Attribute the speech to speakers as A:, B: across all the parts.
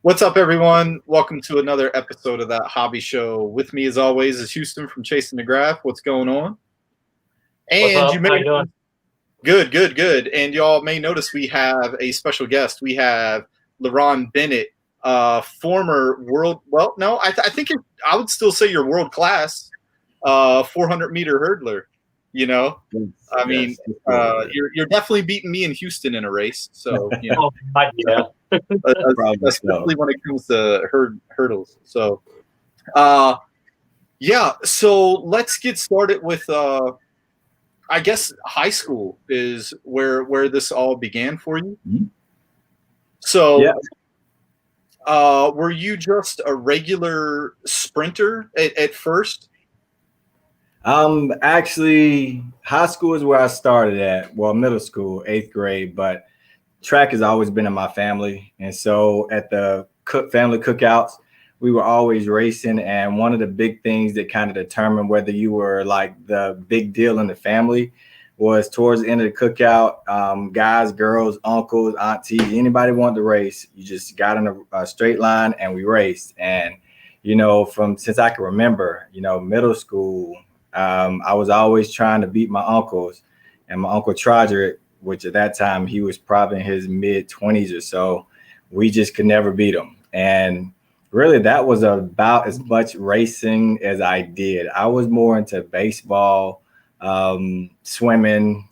A: What's up, everyone? Welcome to another episode of That Hobby Show. With me, as always, is Houston from Chasing the Graph. What's going on?
B: What's
A: And
B: up?
A: you
B: How
A: may
B: you doing?
A: good. And y'all may notice we have a special guest. We have LaRon Bennett, former world. Well, no, I think I would still say you're world class, 400-meter hurdler. You know, I mean, you're definitely beating me in Houston in a race. So you know.
B: Oh, yeah.
A: Especially when it comes to hurdles. So, yeah. So let's get started with. I guess high school is where this all began for you.
C: Mm-hmm.
A: So,
C: yeah.
A: Were you just a regular sprinter at first?
C: Actually, high school is where I started at. Well, middle school, 8th grade, but track has always been in my family. And so at the family cookouts, we were always racing. And one of the big things that kind of determined whether you were like the big deal in the family was towards the end of the cookout, guys, girls, uncles, aunties, anybody wanted to race, you just got in a straight line and we raced. And, since I can remember, middle school, I was always trying to beat my uncles, and my uncle Troderick, which at that time he was probably in his mid-20s or so, we just could never beat him. And really that was about as much racing as I did. I was more into baseball, swimming,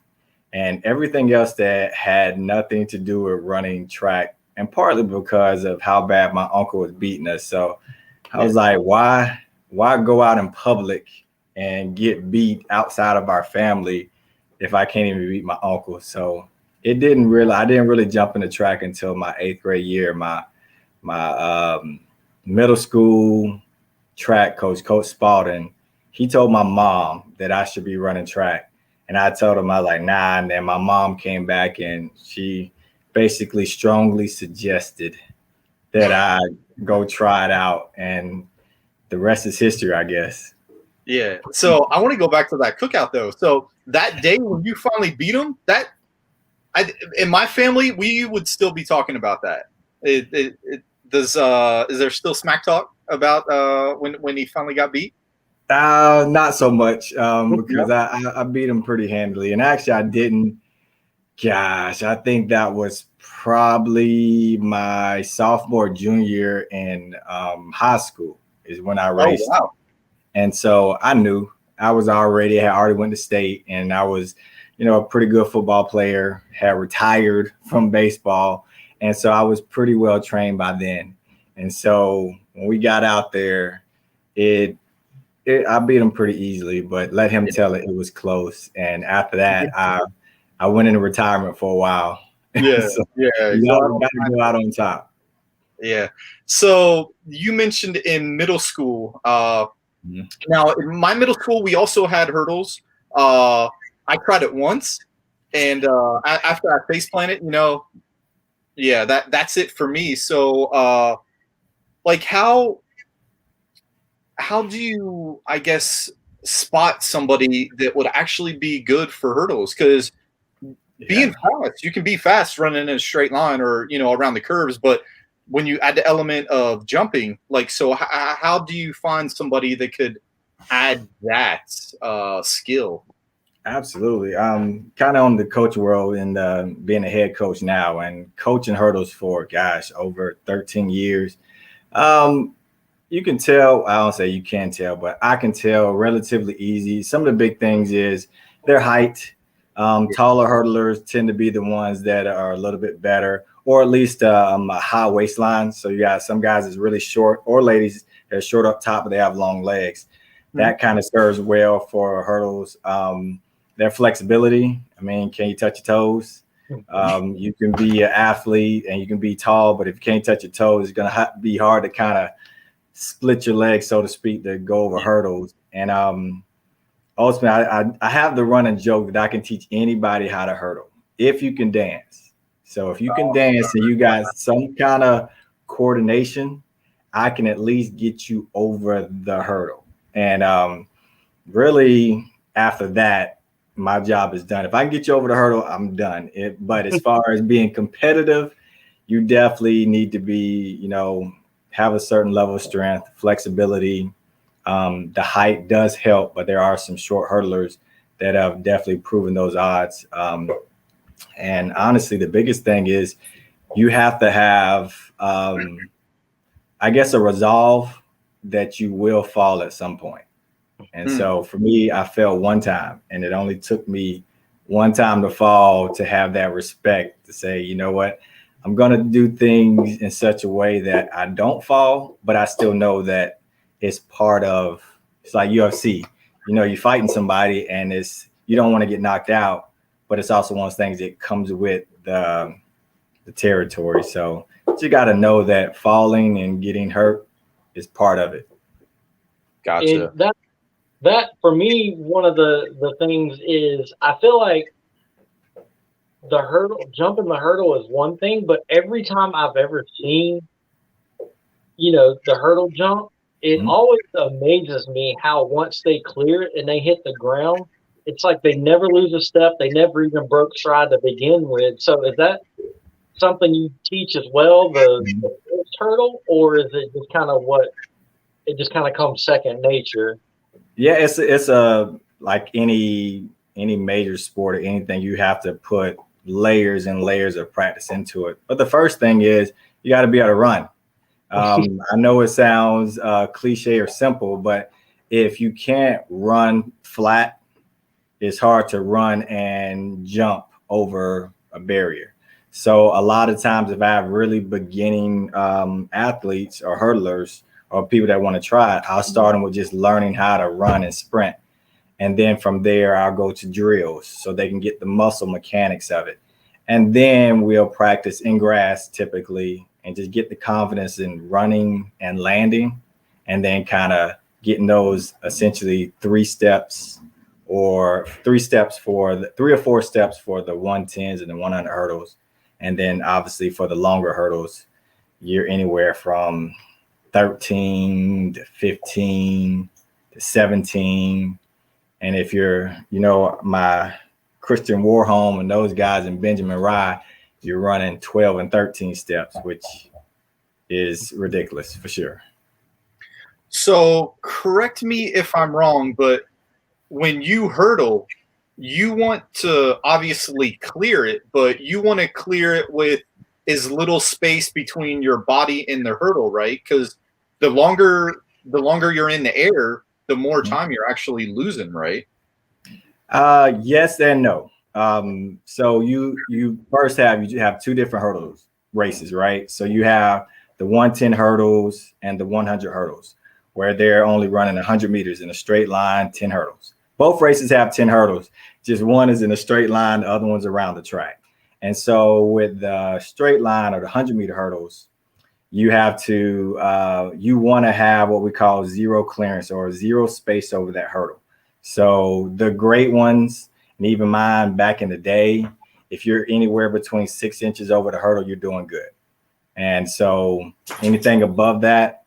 C: and everything else that had nothing to do with running track, and partly because of how bad my uncle was beating us. So I was like, why go out in public and get beat outside of our family if I can't even beat my uncle? So I didn't really jump into track until my 8th grade year. My middle school track coach, Coach Spalding, he told my mom that I should be running track. And I told him, I was like, nah. And then my mom came back and she basically strongly suggested that I go try it out. And the rest is history, I guess.
A: Yeah. So I want to go back to that cookout though. So that day when you finally beat him, in my family, we would still be talking about that. Is there still smack talk about when he finally got beat?
C: Not so much, because I beat him pretty handily. And actually I didn't. Gosh, I think that was probably my sophomore, junior year in high school is when I raced.
A: Oh, wow.
C: And so I knew I had already went to state, and I was, a pretty good football player, had retired from baseball. And so I was pretty well trained by then. And so when we got out there, I beat him pretty easily, but let him tell it was close. And after that, I went into retirement for a while.
A: Yeah.
C: So
A: yeah.
C: you got to go out on top.
A: Yeah. So you mentioned in middle school, now in my middle school, we also had hurdles. I tried it once, and after I face planted, that's it for me. So, like how do you, I guess, spot somebody that would actually be good for hurdles? Because being fast, you can be fast running in a straight line or around the curves, but when you add the element of jumping, so how do you find somebody that could add that skill?
C: Absolutely. Kind of on the coach world and being a head coach now and coaching hurdles for, over 13 years. You can tell, I don't say you can tell, but I can tell relatively easy. Some of the big things is their height. Taller hurdlers tend to be the ones that are a little bit better, or at least a high waistline. So you got some guys that's really short, or ladies that are short up top, but they have long legs. That kind of serves well for hurdles. Their flexibility. I mean, can you touch your toes? You can be an athlete and you can be tall, but if you can't touch your toes, it's going to be hard to kind of split your legs, so to speak, to go over hurdles. And ultimately, I have the running joke that I can teach anybody how to hurdle if you can dance. So if you can dance and you got some kind of coordination, I can at least get you over the hurdle. And really, after that, my job is done. If I can get you over the hurdle, I'm done. But as far as being competitive, you definitely need to be, have a certain level of strength, flexibility. The height does help, but there are some short hurdlers that have definitely proven those odds. And honestly, the biggest thing is you have to have, I guess, a resolve that you will fall at some point. And so for me, I fell one time, and it only took me one time to fall to have that respect to say, you know what, I'm going to do things in such a way that I don't fall, but I still know that it's part of, it's like UFC, you're fighting somebody and you don't want to get knocked out, but it's also one of those things that comes with the territory. So you got to know that falling and getting hurt is part of it.
A: Gotcha.
B: And that for me, one of the things is I feel like jumping the hurdle is one thing, but every time I've ever seen, the hurdle jump, it always amazes me how once they clear it and they hit the ground, it's like they never lose a step. They never even broke stride to begin with. So is that something you teach as well, the first hurdle, or is it just kind of it just kind of comes second nature?
C: Yeah, it's a like any major sport or anything, you have to put layers and layers of practice into it. But the first thing is you got to be able to run. I know it sounds cliche or simple, but if you can't run flat, it's hard to run and jump over a barrier. So a lot of times if I have really beginning athletes or hurdlers or people that want to try it, I'll start them with just learning how to run and sprint. And then from there, I'll go to drills so they can get the muscle mechanics of it. And then we'll practice in grass typically and just get the confidence in running and landing, and then kind of getting those essentially 3 steps or 3 steps for the 3 or 4 steps for the 110s and the 100 hurdles. And then obviously for the longer hurdles, you're anywhere from 13 to 15 to 17. And if you're, my Christian Warholm and those guys and Benjamin Rye, you're running 12 and 13 steps, which is ridiculous for sure.
A: So correct me if I'm wrong, but when you hurdle, you want to obviously clear it, but you want to clear it with as little space between your body and the hurdle, right? Because the longer you're in the air, the more time you're actually losing, right?
C: Yes and no. So you first have 2 different hurdles races, right? So you have the 110 hurdles and the 100 hurdles, where they're only running 100 meters in a straight line, 10 hurdles. Both races have 10 hurdles. Just one is in a straight line, the other one's around the track. And so with the straight line or the 100-meter hurdles, you have to you want to have what we call zero clearance or zero space over that hurdle. So the great ones, and even mine back in the day, if you're anywhere between 6 inches over the hurdle, you're doing good. And so anything above that,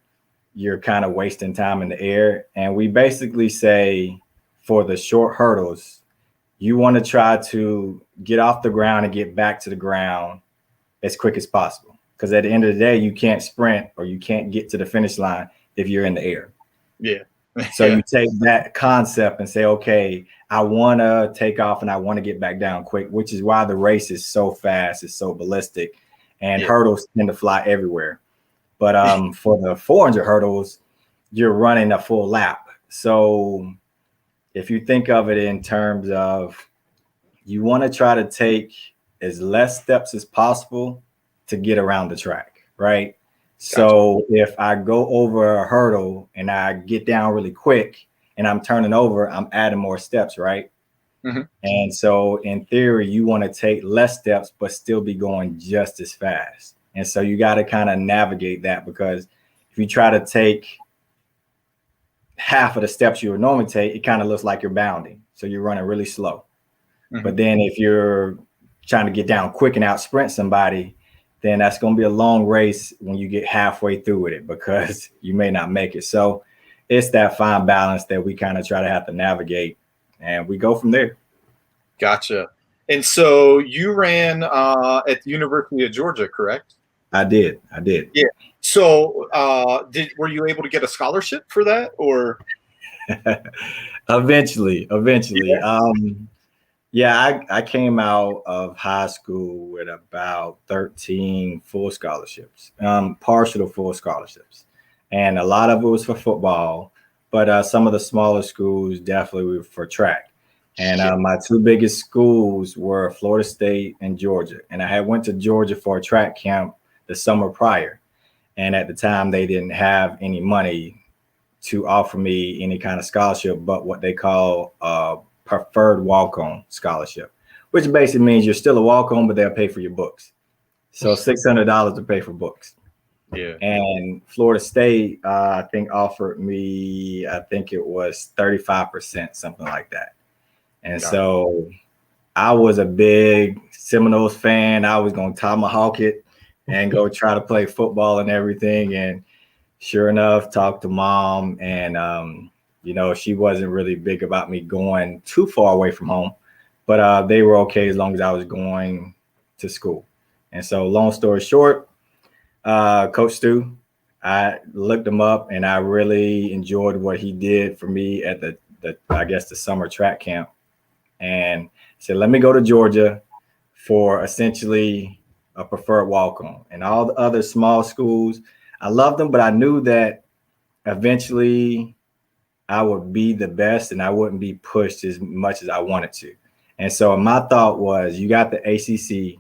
C: you're kind of wasting time in the air. And we basically say for the short hurdles, you want to try to get off the ground and get back to the ground as quick as possible. Because at the end of the day, you can't sprint or you can't get to the finish line if you're in the air.
A: Yeah.
C: So you take that concept and say, okay, I want to take off and I want to get back down quick, which is why the race is so fast, it's so ballistic, and hurdles tend to fly everywhere. But for the 400 hurdles, you're running a full lap. So if you think of it in terms of you want to try to take as less steps as possible to get around the track, right? Gotcha. So if I go over a hurdle and I get down really quick and I'm turning over, I'm adding more steps, right? Mm-hmm. And so in theory, you want to take less steps, but still be going just as fast. And so you got to kind of navigate that, because if you try to take half of the steps you would normally take, it kind of looks like you're bounding. So you're running really slow. Mm-hmm. But then if you're trying to get down quick and out sprint somebody, then that's going to be a long race when you get halfway through with it, because you may not make it. So it's that fine balance that we kind of try to have to navigate, and we go from there.
A: Gotcha. And so you ran at the University of Georgia, correct?
C: I did.
A: Yeah. So, were you able to get a scholarship for that, or?
C: Eventually.
A: Yeah.
C: Yeah, I came out of high school with about 13 full scholarships, partial to full scholarships. And a lot of it was for football, but some of the smaller schools definitely were for track. And
A: Yeah.
C: my two biggest schools were Florida State and Georgia. And I had went to Georgia for a track camp the summer prior. And at the time, they didn't have any money to offer me any kind of scholarship, but what they call a preferred walk-on scholarship, which basically means you're still a walk-on, but they'll pay for your books. So $600 to pay for books.
A: Yeah.
C: And Florida State, I think offered me, I think it was 35%, something like that. And so I was a big Seminoles fan. I was going to tomahawk it and go try to play football and everything. And sure enough, talked to mom, and she wasn't really big about me going too far away from home, but they were okay as long as I was going to school. And so, long story short, Coach Stu, I looked him up, and I really enjoyed what he did for me at the I guess the summer track camp, and said, "Let me go to Georgia for essentially a preferred walk-on." And all the other small schools, I loved them, but I knew that eventually I would be the best and I wouldn't be pushed as much as I wanted to. And so my thought was, you got the ACC,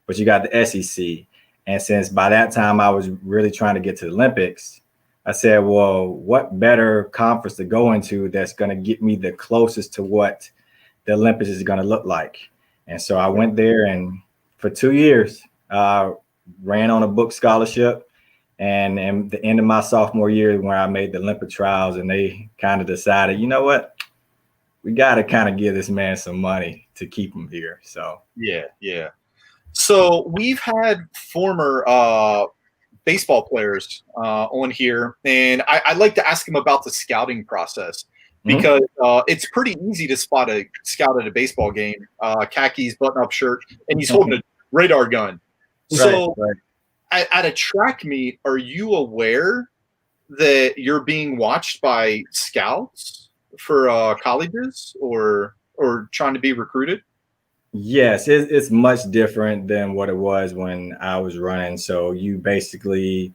C: but you got the SEC. And since by that time I was really trying to get to the Olympics, I said, well, what better conference to go into that's going to get me the closest to what the Olympics is going to look like? And so I went there, and for 2 years, ran on a book scholarship. And the end of my sophomore year, when I made the Olympic trials, and they kind of decided, you know what, we got to kind of give this man some money to keep him here. So
A: Yeah. So we've had former baseball players on here, and I like to ask them about the scouting process, because it's pretty easy to spot a scout at a baseball game, khakis, button-up shirt, and he's holding a radar gun. So
C: right.
A: at a track meet, are you aware that you're being watched by scouts for colleges or trying to be recruited?
C: Yes, it's much different than what it was when I was running. So you basically,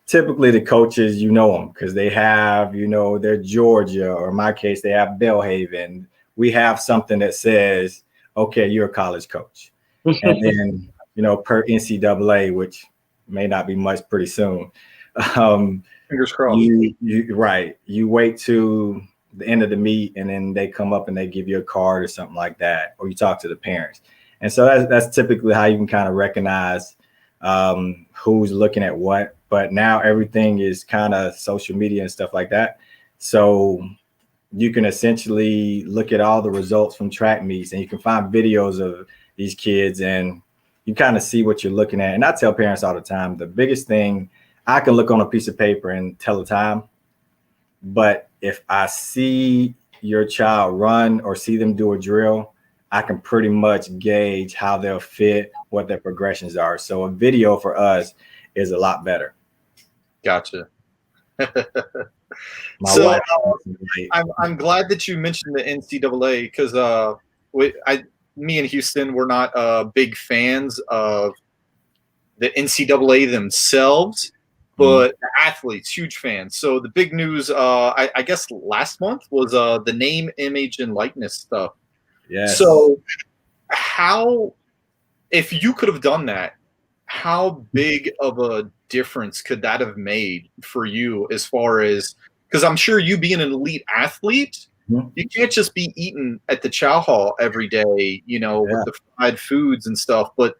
C: typically the coaches, them because they have, they're Georgia, or in my case, they have Belhaven. We have something that says, okay, you're a college coach. And then, per NCAA, which may not be much pretty soon.
A: Fingers crossed.
C: You wait to the end of the meet, and then they come up and they give you a card or something like that, or you talk to the parents. And so that's typically how you can kind of recognize who's looking at what. But now everything is kind of social media and stuff like that. So you can essentially look at all the results from track meets, and you can find videos of these kids, and you kind of see what you're looking at. And I tell parents all the time, the biggest thing, I can look on a piece of paper and tell the time, but if I see your child run or see them do a drill, I can pretty much gauge how they'll fit, what their progressions are. So a video for us is a lot better.
A: Gotcha.
C: My
A: So
C: wife,
A: I'm glad that you mentioned the NCAA, because me and Houston, we're not big fans of the NCAA themselves, but the athletes, huge fans. So the big news, I guess last month, was the name, image, and likeness stuff.
C: Yes.
A: So if you could have done that, how big of a difference could that have made for you, as far as, because I'm sure you being an elite athlete, you can't just be eating at the chow hall every day, with the fried foods and stuff. But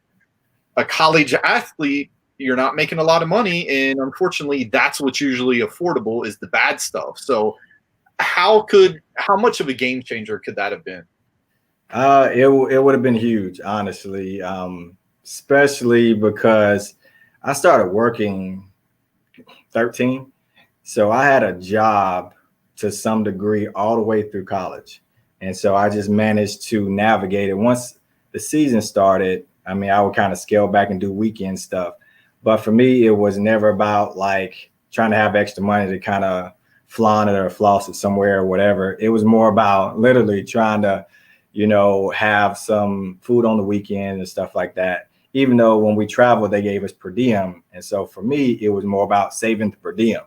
A: a college athlete, you're not making a lot of money, and unfortunately, that's what's usually affordable, is the bad stuff. So how much of a game changer could that have been?
C: It would have been huge, honestly, especially because I started working 13. So I had a job to some degree all the way through college. And so I just managed to navigate it. Once the season started, I would kind of scale back and do weekend stuff. But for me, it was never about like trying to have extra money to kind of flaunt it or floss it somewhere or whatever. It was more about literally trying to, have some food on the weekend and stuff like that. Even though when we traveled, they gave us per diem. And so for me, it was more about saving the per diem.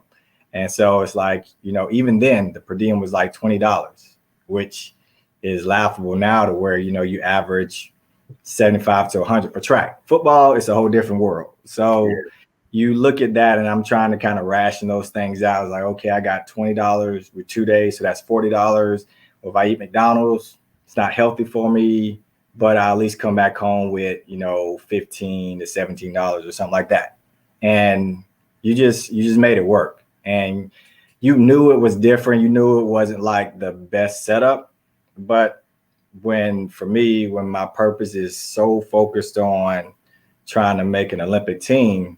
C: And so it's like, even then the per diem was like $20, which is laughable now to where, you average 75 to 100 for track. Football is a whole different world. So you look at that, and I'm trying to kind of ration those things out. I was like, okay, I got $20 with 2 days, so that's $40. If I eat McDonald's, it's not healthy for me, but I at least come back home with, $15 to $17 or something like that. And you just made it work. And you knew it was different. You knew it wasn't like the best setup, but when my purpose is so focused on trying to make an Olympic team,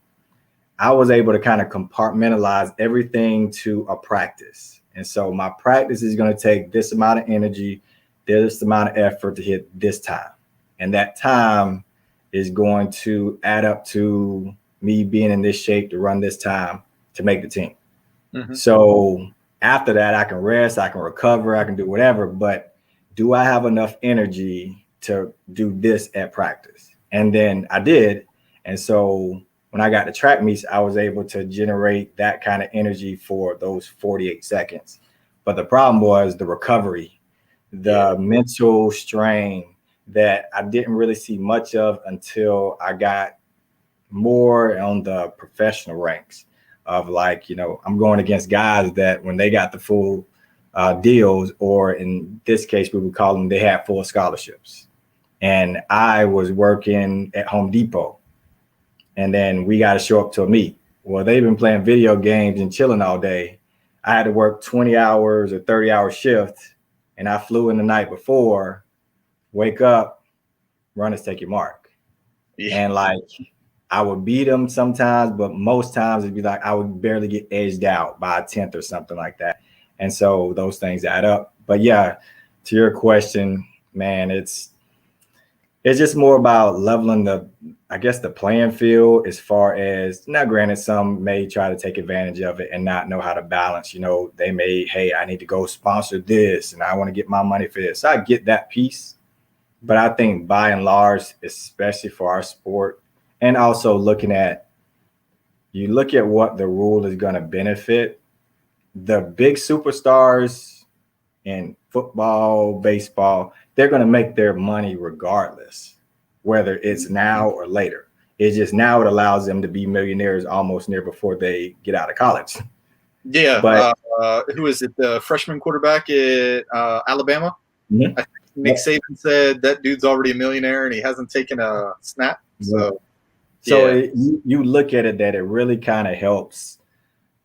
C: I was able to kind of compartmentalize everything to a practice. And so my practice is going to take this amount of energy, this amount of effort to hit this time. And that time is going to add up to me being in this shape to run this time to make the team. Mm-hmm. So after that, I can rest, I can recover, I can do whatever, but do I have enough energy to do this at practice? And then I did. And so when I got to track meets, I was able to generate that kind of energy for those 48 seconds. But the problem was the recovery, the mental strain that I didn't really see much of until I got more on the professional ranks of like, I'm going against guys that when they got the full deals, or in this case, we would call them, they had full scholarships. And I was working at Home Depot. And then we got to show up to a meet. Well, they've been playing video games and chilling all day. I had to work 20 hours or 30-hour shift. And I flew in the night before, wake up, runners take your mark. Yeah. And like, I would beat them sometimes, but most times it'd be like I would barely get edged out by a 10th or something like that. And so those things add up. But yeah, to your question, man, it's just more about leveling the playing field, as far as, now granted, some may try to take advantage of it and not know how to balance. They may, hey, I need to go sponsor this and I want to get my money for this. So I get that piece. But I think by and large, especially for our sport, and also you look at what the rule is going to benefit. The big superstars in football, baseball, they're going to make their money regardless, whether it's now or later. It's just now it allows them to be millionaires almost near before they get out of college.
A: Yeah. But who is it? The freshman quarterback at Alabama? Mm-hmm. I think Nick Saban said that dude's already a millionaire and he hasn't taken a snap. So you look at it that it really kind of helps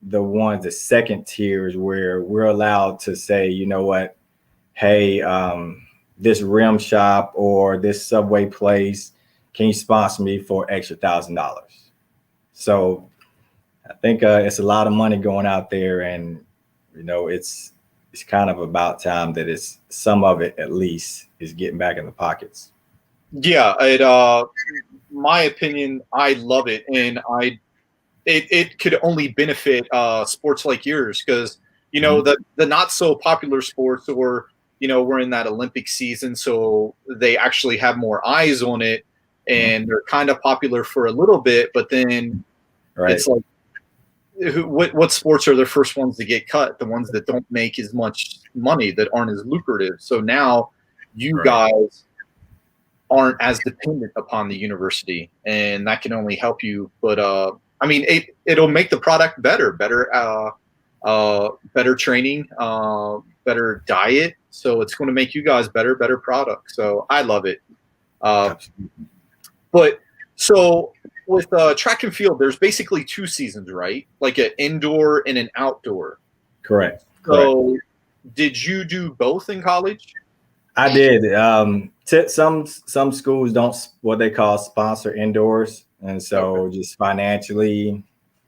A: the second tiers, where we're allowed to say, you know what, hey, this rim shop or this Subway place, can you sponsor me for extra $1,000? So I think it's a lot of money going out there, and it's kind of about time that it's some of it at least is getting back in the pockets. Yeah, my opinion, I love it, and it could only benefit sports like yours, because the not so popular sports, or we're in that Olympic season, so they actually have more eyes on it, and they're kind of popular for a little bit, but then it's like, what sports are the first ones to get cut? The ones that don't make as much money, that aren't as lucrative. So now you guys aren't as dependent upon the university, and that can only help you. But I mean, it'll make the product better training, better diet. So it's going to make you guys better product. So I love it. But so with track and field, there's basically 2 seasons, right? Like an indoor and an outdoor.
C: Correct.
A: So did you do both in college?
C: I did. Some schools don't, what they call, sponsor indoors. And so just financially,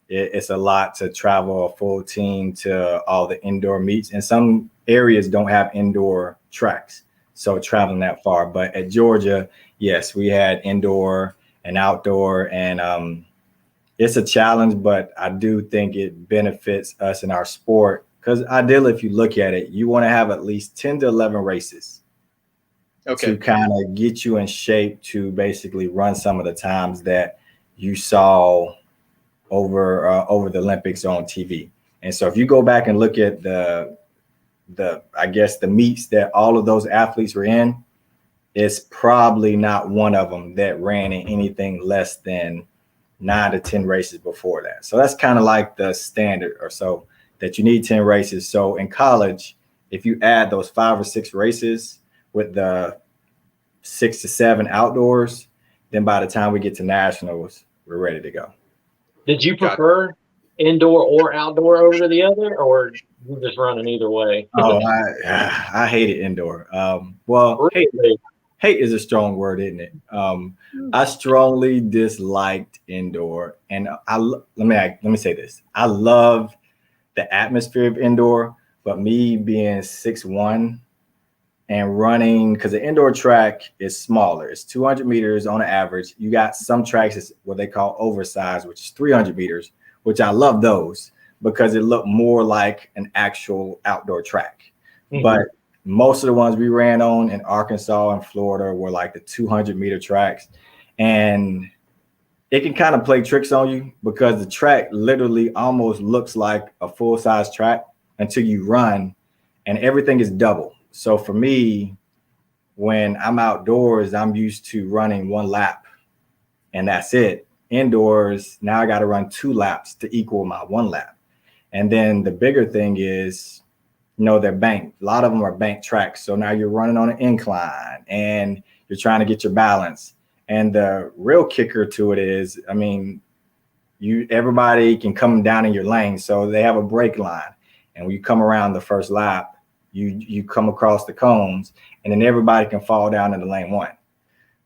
C: it's a lot to travel a full team to all the indoor meets. And some areas don't have indoor tracks, so traveling that far. But at Georgia, yes, we had indoor and outdoor. And it's a challenge, but I do think it benefits us in our sport because ideally, if you look at it, you want to have at least 10 to 11 races
A: Okay.
C: to kind of get you in shape to basically run some of the times that you saw over the Olympics on TV. And so if you go back and look at the I guess the meets that all of those athletes were in, it's probably not one of them that ran in anything less than 9 to 10 races before that. So that's kind of like the standard or so that you need 10 races. So in college, if you add those 5 or 6 races with the 6 to 7 outdoors, then by the time we get to nationals, we're ready to go.
B: Did you prefer indoor or outdoor over the other, or you just running either way?
C: Oh, I hated indoor. Well,
B: Really?
C: hate is a strong word, isn't it? I strongly disliked indoor, and let me say this: I love the atmosphere of indoor, but me being 6'1" and running because the indoor track is smaller. It's 200 meters on an average. You got some tracks is what they call oversized, which is 300 meters, which I love those because it looked more like an actual outdoor track. Mm-hmm. But most of the ones we ran on in Arkansas and Florida were like the 200-meter tracks. And it can kind of play tricks on you because the track literally almost looks like a full-size track until you run, and everything is double. So for me, when I'm outdoors, I'm used to running 1 lap and that's it. Indoors, now I got to run 2 laps to equal my 1 lap. And then the bigger thing is, they're banked. A lot of them are banked tracks. So now you're running on an incline and you're trying to get your balance. And the real kicker to it is, everybody can come down in your lane. So they have a brake line. And when you come around the first lap, you come across the cones and then everybody can fall down into lane 1.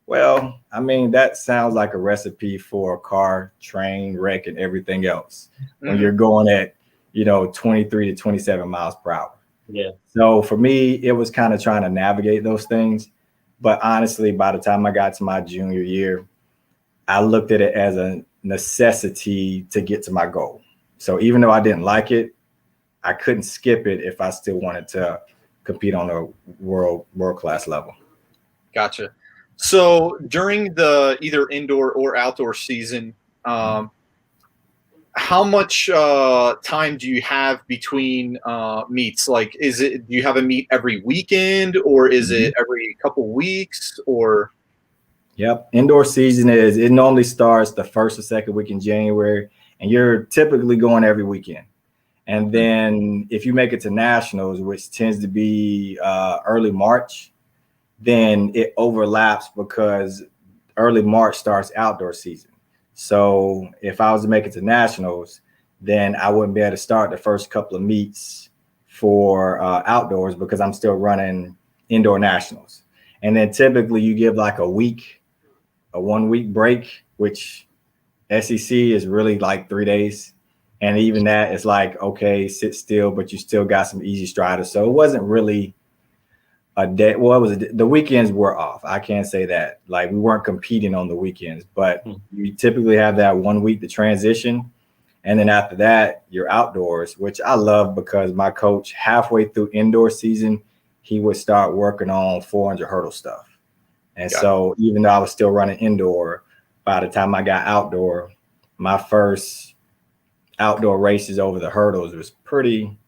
C: Well, that sounds like a recipe for a car, train wreck and everything else when you're going at, 23 to 27 miles per hour.
B: Yeah.
C: So for me, it was kind of trying to navigate those things. But honestly, by the time I got to my junior year, I looked at it as a necessity to get to my goal. So even though I didn't like it, I couldn't skip it if I still wanted to compete on a world-class level.
A: Gotcha. So during the either indoor or outdoor season, how much time do you have between meets? Like, do you have a meet every weekend, or is it every couple weeks, or?
C: Yep. Indoor season it normally starts the first or second week in January, and you're typically going every weekend. And then if you make it to nationals, which tends to be early March, then it overlaps because early March starts outdoor season. So if I was to make it to nationals, then I wouldn't be able to start the first couple of meets for outdoors because I'm still running indoor nationals. And then typically you give like a 1 week break, which SEC is really like 3 days. And even that is like, okay, sit still, but you still got some easy striders. So it wasn't really a day. Well, the weekends were off. I can't say that. Like we weren't competing on the weekends, but you typically have that 1 week to transition. And then after that, you're outdoors, which I love because my coach halfway through indoor season, he would start working on 400 hurdle stuff. And so even though I was still running indoor, by the time I got outdoor, my first outdoor races over the hurdles was pretty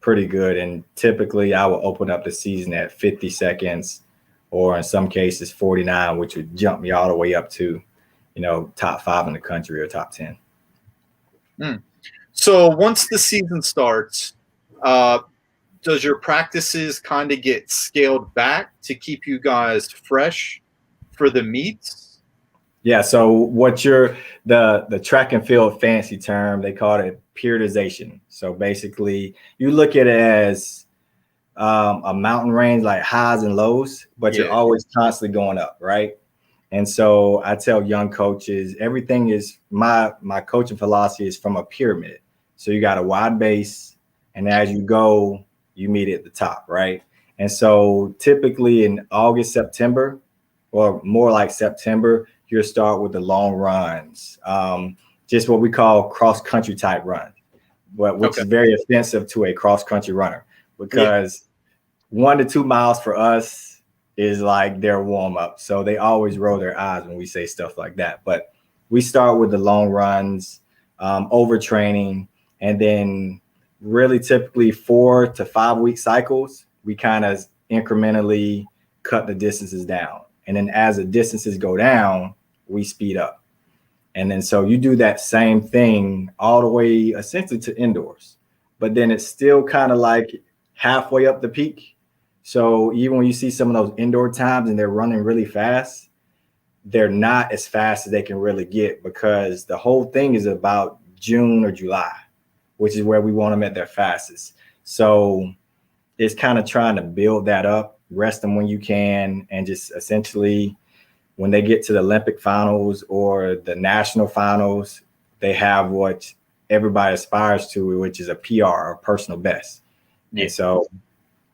C: good. And typically I will open up the season at 50 seconds or in some cases 49, which would jump me all the way up to, top 5 in the country or top 10.
A: So once the season starts, does your practices kind of get scaled back to keep you guys fresh for the meets?
C: Yeah. So what the track and field fancy term, they call it periodization. So basically you look at it as a mountain range, like highs and lows, but you're always constantly going up. Right. And so I tell young coaches, everything is my coaching philosophy is from a pyramid. So you got a wide base, and as you go, you meet at the top. Right. And so typically in August, September, or more like September, you'll start with the long runs, just what we call cross country type run, which is very offensive to a cross country runner, because 1 to 2 miles for us is like their warm up. So they always roll their eyes when we say stuff like that. But we start with the long runs, overtraining, and then really typically 4 to 5 week cycles, we kind of incrementally cut the distances down. And then as the distances go down, we speed up. And then so you do that same thing all the way essentially to indoors. But then it's still kind of like halfway up the peak. So even when you see some of those indoor times and they're running really fast, they're not as fast as they can really get, because the whole thing is about June or July, which is where we want them at their fastest. So it's kind of trying to build that up, rest them when you can, and just essentially when they get to the Olympic finals or the national finals, they have what everybody aspires to, which is a PR or personal best. Yeah. And so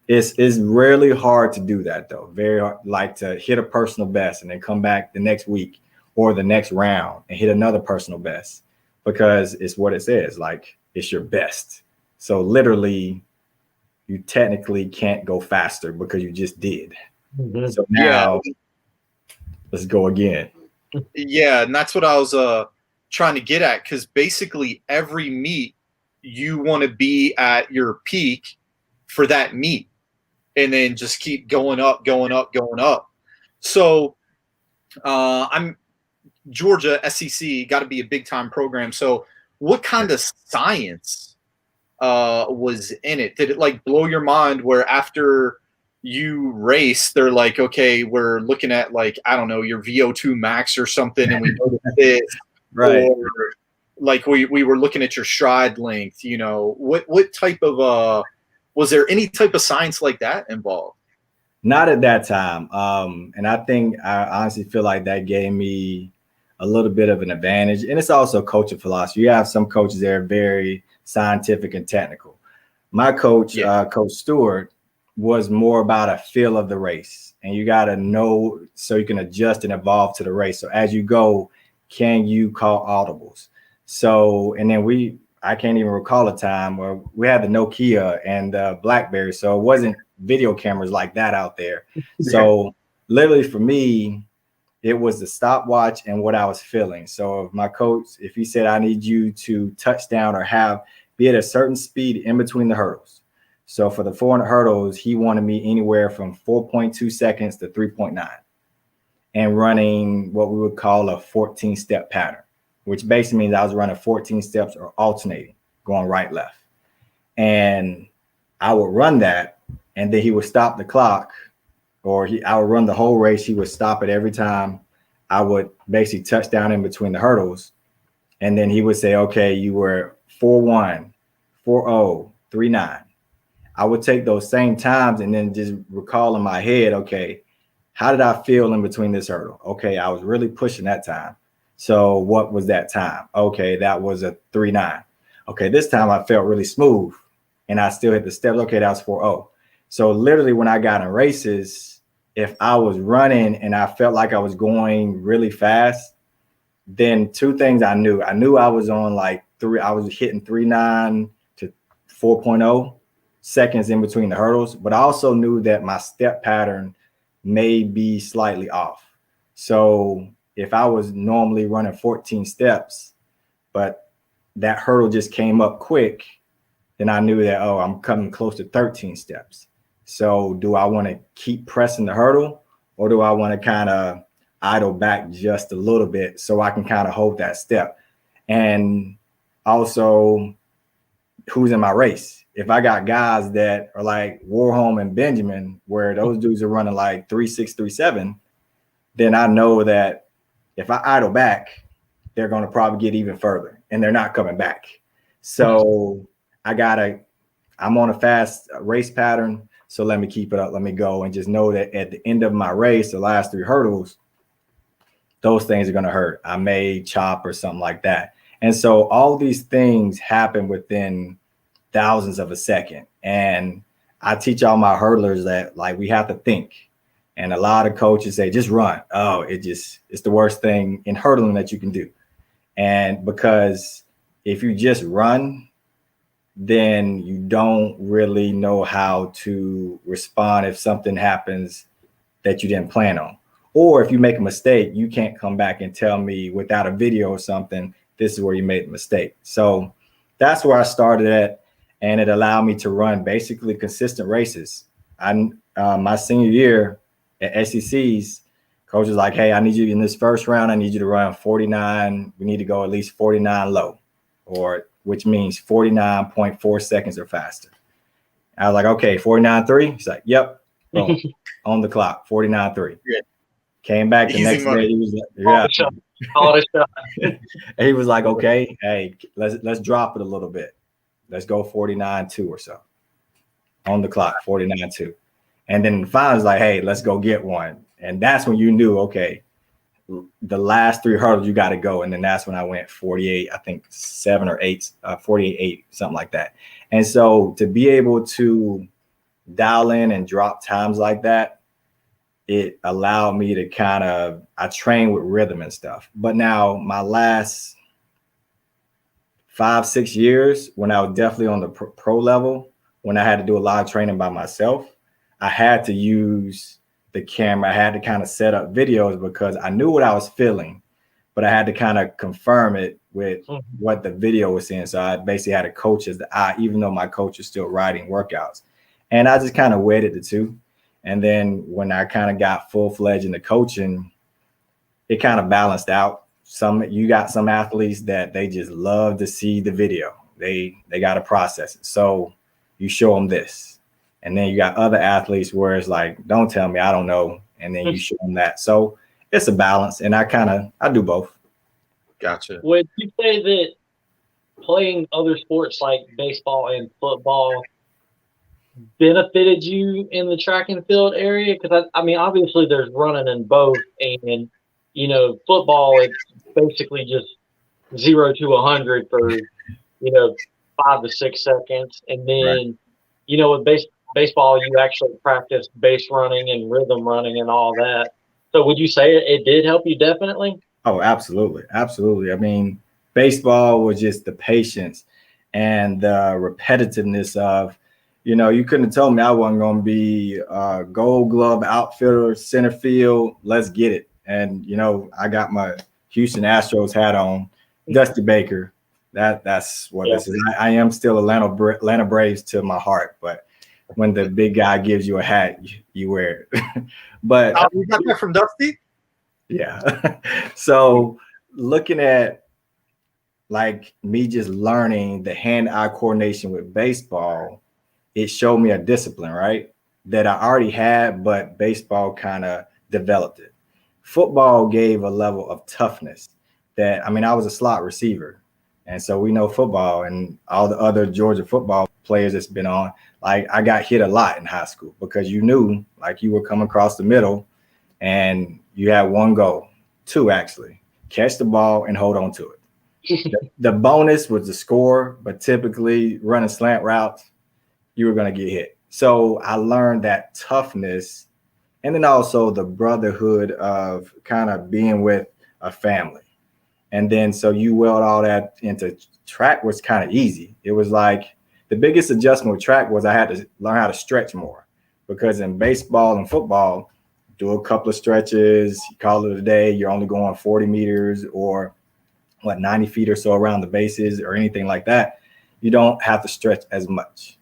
C: it's really hard to do that, though. Very hard, like to hit a personal best and then come back the next week or the next round and hit another personal best, because it's what it says, like it's your best. So literally, you technically can't go faster because you just did. Mm-hmm. So now let's go again.
A: Yeah, and that's what I was trying to get at, because basically every meet you want to be at your peak for that meet, and then just keep going up, going up, going up. So I'm Georgia SEC, got to be a big time program. So what kind of science was in it? Did it like blow your mind where after you race, they're like, okay, we're looking at like, I don't know, your VO2 max or something, and we know this,
C: right?
A: Or like we were looking at your stride length, you know, what type of was there any type of science like that involved?
C: Not at that time. And I think I honestly feel like that gave me a little bit of an advantage. And it's also coaching philosophy. You have some coaches that are very scientific and technical. My coach, Coach Stewart, was more about a feel of the race. And you got to know so you can adjust and evolve to the race. So as you go, can you call audibles? So, and then I can't even recall a time where we had the Nokia and the BlackBerry. So it wasn't video cameras like that out there. So literally for me, it was the stopwatch and what I was feeling. So if my coach, if he said, I need you to touch down or be at a certain speed in between the hurdles. So for the 400 hurdles, he wanted me anywhere from 4.2 seconds to 3.9 and running what we would call a 14-step pattern, which basically means I was running 14 steps or alternating, going right, left. And I would run that, and then he would stop the clock, or I would run the whole race. He would stop it every time I would basically touch down in between the hurdles. And then he would say, okay, you were 4-1, 4-0, 3-9. I would take those same times and then just recall in my head, okay, how did I feel in between this hurdle? Okay, I was really pushing that time. So what was that time? Okay, that was a 3-9. Okay, this time I felt really smooth and I still hit the steps. Okay, that was 4-0. So literally when I got in races, if I was running and I felt like I was going really fast, then two things I knew. I knew I was on I was hitting 3.9 to 4.0 seconds in between the hurdles, but I also knew that my step pattern may be slightly off. So if I was normally running 14 steps, but that hurdle just came up quick, then I knew that, I'm coming close to 13 steps. So do I want to keep pressing the hurdle, or do I want to kind of idle back just a little bit so I can kind of hold that step? And also, who's in my race? If I got guys that are like Warholm and Benjamin, where those dudes are running like 3.6, 3.7, then I know that if I idle back, they're going to probably get even further and they're not coming back. So I'm on a fast race pattern. So let me keep it up. Let me go and just know that at the end of my race, the last 3 hurdles, those things are going to hurt. I may chop or something like that. And so all these things happen within thousands of a second. And I teach all my hurdlers that we have to think. And a lot of coaches say, just run. Oh, it's the worst thing in hurdling that you can do. And because if you just run, then you don't really know how to respond if something happens that you didn't plan on. Or if you make a mistake, you can't come back and tell me without a video or something, this is where you made a mistake. So that's where I started at. And it allowed me to run basically consistent races. My senior year at SEC's, coach was like, hey, I need you in this first round. I need you to run 49. We need to go at least 49 low, or which means 49.4 seconds or faster. I was like, okay, 49.3. He's like, yep, boom, on the clock, 49.3.
A: Yeah.
C: Came back the
A: Easy
C: next
A: money.
C: day. He was like,
B: Shot.
C: he was like, okay, hey, let's drop it a little bit. Let's go 49.2 or so. On the clock, 49.2. And then the finals like, hey, let's go get one. And that's when you knew, okay, the last 3 hurdles you got to go. And then that's when I went 48, I think 7 or 8, 48, something like that. And so to be able to dial in and drop times like that, it allowed me to I train with rhythm and stuff. But now my last 5-6 years, when I was definitely on the pro level, when I had to do a lot of training by myself, I had to use the camera. I had to kind of set up videos because I knew what I was feeling, but I had to kind of confirm it with what the video was saying. So I basically had a coach as the eye, even though my coach is still writing workouts. And I just kind of weighted the two. And then when I kind of got full-fledged into coaching, it kind of balanced out. You got some athletes that they just love to see the video. They got to process it. So you show them this. And then you got other athletes where it's like, don't tell me, I don't know. And then you show them that. So it's a balance. And I do both.
A: Gotcha.
B: Would you say that playing other sports like baseball and football benefited you in the track and field area? Because I mean, obviously there's running in both, and football, it's basically just 0 to 100 for 5 to 6 seconds, and then with baseball you actually practice base running and rhythm running and all that. So would you say it did help you? Definitely.
C: Oh, absolutely. Absolutely. I mean, baseball was just the patience and the repetitiveness of, you couldn't have told me I wasn't going to be a Gold Glove outfielder, center field. Let's get it. And, I got my Houston Astros hat on, Dusty Baker. That's what this is. I am still Atlanta Braves to my heart, but when the big guy gives you a hat, you wear it. But
A: you got that from Dusty?
C: Yeah. So looking at like me just learning the hand-eye coordination with baseball, it showed me a discipline, right? That I already had, but baseball kind of developed it. Football gave a level of toughness that, I was a slot receiver. And so we know football and all the other Georgia football players that's been on, like I got hit a lot in high school because you knew like you were coming across the middle and you had one goal, 2 actually, catch the ball and hold on to it. The bonus was the score, but typically running slant routes, you were going to get hit. So I learned that toughness, and then also the brotherhood of kind of being with a family. And then so you weld all that into track was kind of easy. It was like the biggest adjustment with track was I had to learn how to stretch more, because in baseball and football, do a couple of stretches, you call it a day, you're only going 40 meters or 90 feet or so around the bases or anything like that. You don't have to stretch as much.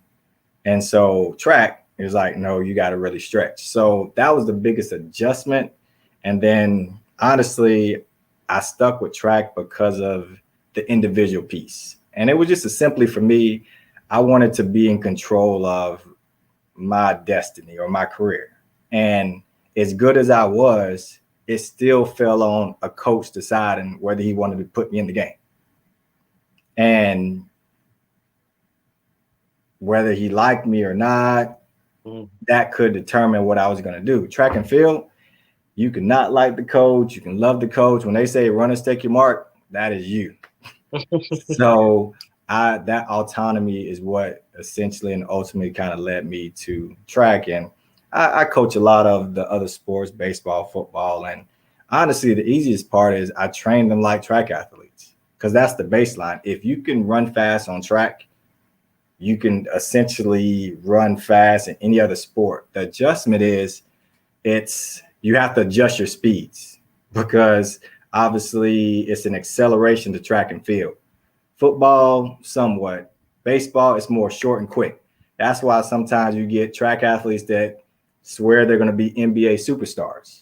C: And so track is like, no, you got to really stretch. So that was the biggest adjustment. And then honestly, I stuck with track because of the individual piece. And it was just simply for me, I wanted to be in control of my destiny or my career. And as good as I was, it still fell on a coach deciding whether he wanted to put me in the game. And whether he liked me or not, that could determine what I was going to do. Track and field, you can not like the coach, you can love the coach. When they say run and take your mark, that is you. So that autonomy is what essentially and ultimately kind of led me to track. And I coach a lot of the other sports, baseball, football, and honestly, the easiest part is I train them like track athletes because that's the baseline. If you can run fast on track, you can essentially run fast in any other sport. The adjustment is it's you have to adjust your speeds because obviously it's an acceleration to track and field. Football, somewhat. Baseball, it's more short and quick. That's why sometimes you get track athletes that swear they're going to be NBA superstars.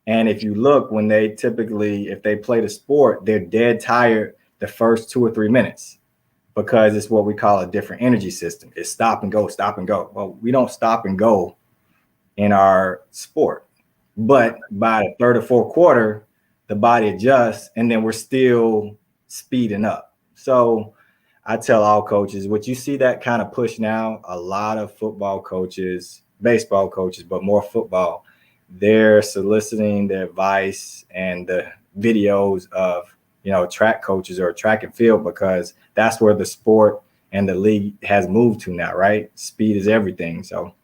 C: And if you look, when they typically, if they play the sport, they're dead tired the first 2 or 3 minutes because it's what we call a different energy system. It's stop and go, stop and go. Well, we don't stop and go in our sport. But by the third or fourth quarter, the body adjusts and then we're still speeding up. So I tell all coaches, what you see that kind of push now, a lot of football coaches, baseball coaches, but more football, they're soliciting the advice and the videos of, track coaches or track and field because that's where the sport and the league has moved to now, right? Speed is everything. So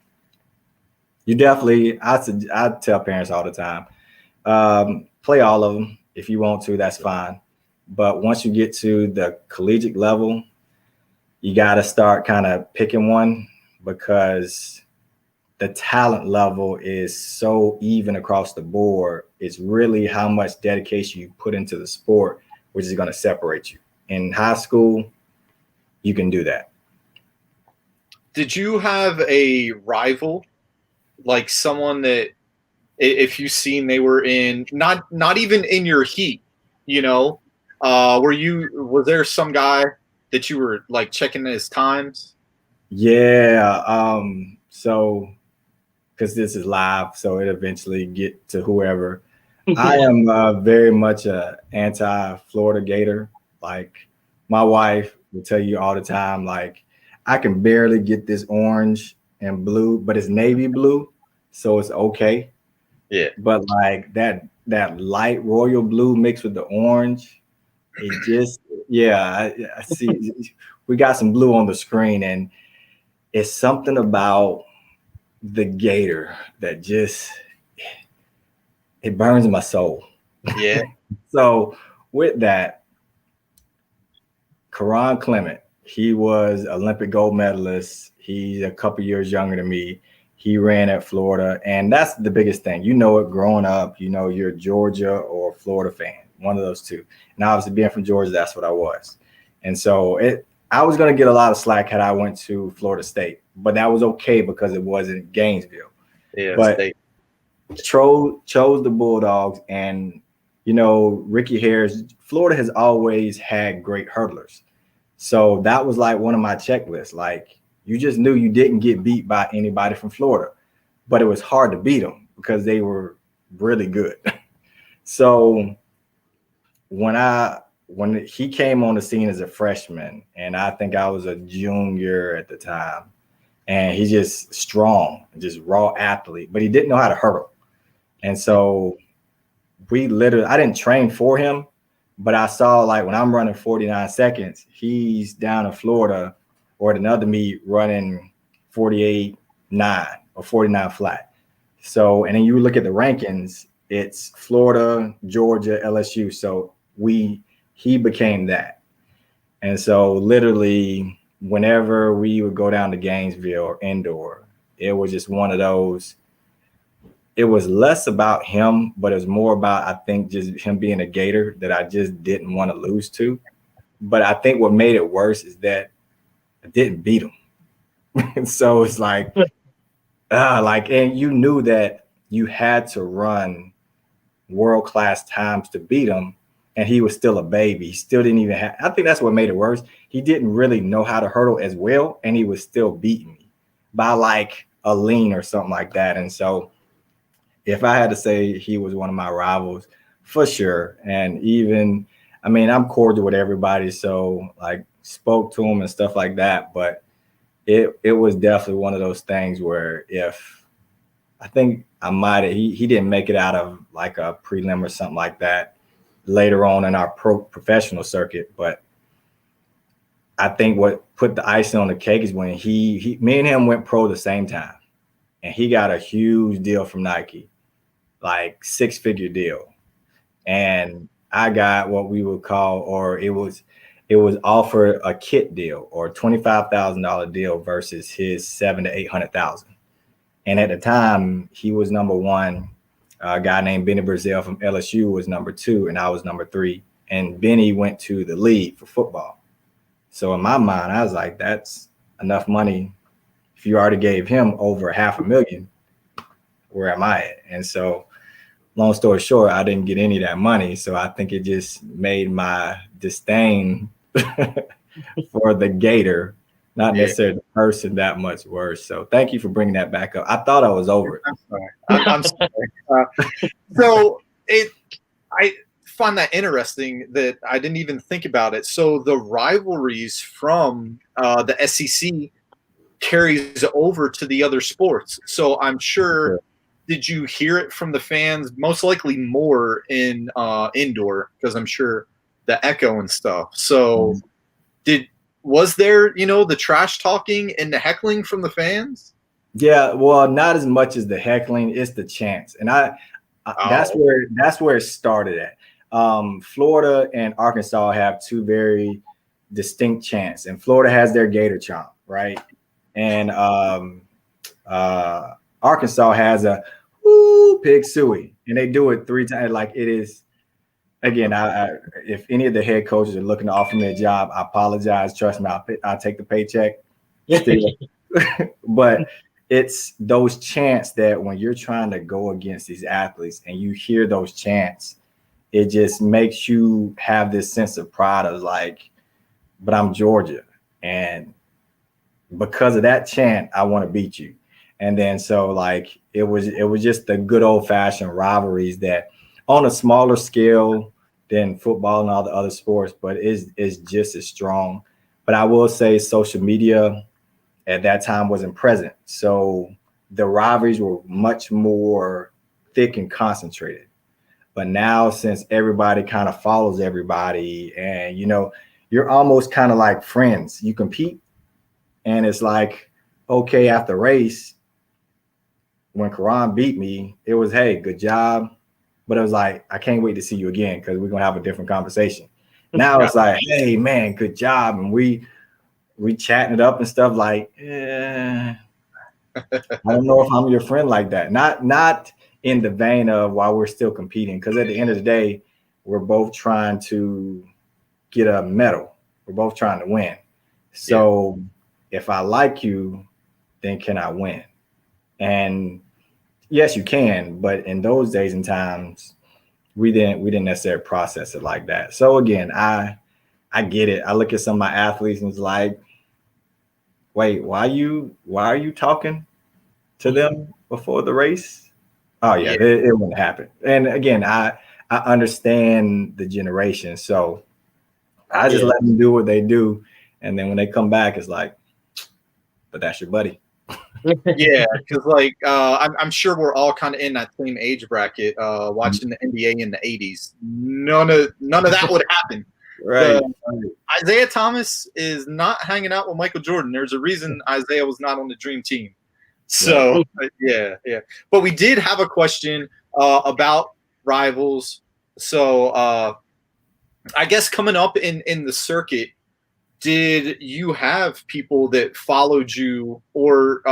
C: you definitely, I tell parents all the time, play all of them. If you want to, that's fine. But once you get to the collegiate level, you got to start kind of picking one because the talent level is so even across the board. It's really how much dedication you put into the sport, which is going to separate you. In high school, you can do that.
A: Did you have a rival, like someone that if you seen they were in not even in your heat, was there some guy that you were like checking his times?
C: Yeah. So because this is live, so it eventually get to whoever. I am very much a anti-Florida Gator. Like my wife will tell you all the time, like I can barely get this orange and blue, but it's navy blue, so it's okay.
A: Yeah.
C: But like that light royal blue mixed with the orange, it just I see we got some blue on the screen, and it's something about the Gator that just it burns my soul.
A: Yeah.
C: So with that, Karan Clement, he was Olympic gold medalist. He's a couple years younger than me. He ran at Florida, and that's the biggest thing. You know it growing up, you're a Georgia or Florida fan, one of those two. And obviously being from Georgia, that's what I was. And so I was going to get a lot of slack had I went to Florida State, but that was okay because it wasn't Gainesville.
A: Yeah,
C: but
A: State.
C: chose the Bulldogs, and Ricky Harris. Florida has always had great hurdlers, so that was like one of my checklists. Like you just knew you didn't get beat by anybody from Florida, but it was hard to beat them because they were really good. So when he came on the scene as a freshman, and I think I was a junior at the time, and he's just strong, just raw athlete, but he didn't know how to hurdle. And so I didn't train for him, but I saw like when I'm running 49 seconds, he's down in Florida or at another meet running 48.9 or 49 flat. So, and then you look at the rankings, it's Florida, Georgia, LSU. So he became that. And so literally whenever we would go down to Gainesville or indoor, it was just one of those. It was less about him, but it was more about, I think, just him being a Gator that I just didn't want to lose to. But I think what made it worse is that I didn't beat him. And so it's like, and you knew that you had to run world-class times to beat him, and he was still a baby. He still didn't even have, I think that's what made it worse. He didn't really know how to hurdle as well, and he was still beating me by like a lean or something like that. And so if I had to say he was one of my rivals, for sure. And even, I mean, I'm cordial with everybody, so like spoke to him and stuff like that. But it was definitely one of those things where if I think I might have, he didn't make it out of like a prelim or something like that later on in our professional circuit. But I think what put the icing on the cake is when me and him went pro the same time. and he got a huge deal from Nike, like 6-figure deal. And I got what we would call, or it was offered a kit deal or $25,000 deal versus his 700,000 to 800,000. And at the time, he was number one. A guy named Benny Brazil from LSU was number two, and I was number three. And Benny went to the league for football. So in my mind, I was like, that's enough money. If you already gave him over $500,000, where am I at? And so, long story short, I didn't get any of that money. So I think it just made my disdain for the Gator, not necessarily the person, that much worse. So thank you for bringing that back up. I thought I was over it.
A: I'm sorry. I'm sorry. So I find that interesting that I didn't even think about it. So the rivalries from the SEC carries over to the other sports. So I'm sure. Did you hear it from the fans? Most likely more in indoor, because I'm sure the echo and stuff. So was there, the trash talking and the heckling from the fans?
C: Yeah, well, not as much as the heckling, it's the chants. And that's where it started at. Florida and Arkansas have two very distinct chants, and Florida has their Gator chant, right? And Arkansas has a "Woo, Pig Suey," and they do it 3 times. Like, it is. Again, if any of the head coaches are looking to offer me a job, I apologize. Trust me, I'll take the paycheck. But it's those chants that when you're trying to go against these athletes and you hear those chants, it just makes you have this sense of pride of like, but I'm Georgia, and because of that chant, I want to beat you. And then so like it was just the good old fashioned rivalries that on a smaller scale than football and all the other sports, but is just as strong. But I will say social media at that time wasn't present. So the rivalries were much more thick and concentrated. But now, since everybody kind of follows everybody, and you're almost kind of like friends, you compete, and it's like, okay, after race, when Karan beat me, it was, hey, good job. But it was like, I can't wait to see you again because we're gonna have a different conversation. Now it's like, hey man, good job. And we chatting it up and stuff like, I don't know if I'm your friend like that. Not in the vein of while we're still competing, because at the end of the day, we're both trying to get a medal. We're both trying to win. So if I like you, then can I win? And yes, you can, but in those days and times, we didn't necessarily process it like that. So again, I get it. I look at some of my athletes and it's like, wait, why are you talking to them before the race? Oh yeah, it wouldn't happen. And again, I understand the generation, so I just let them do what they do, and then when they come back, it's like, but that's your buddy.
A: Yeah, because like I'm sure we're all kind of in that same age bracket, watching the NBA in the '80s. None of that would happen.
C: Right.
A: Isaiah Thomas is not hanging out with Michael Jordan. There's a reason Isaiah was not on the Dream Team. So yeah. But we did have a question about rivals. So I guess coming up in the circuit, did you have people that followed you or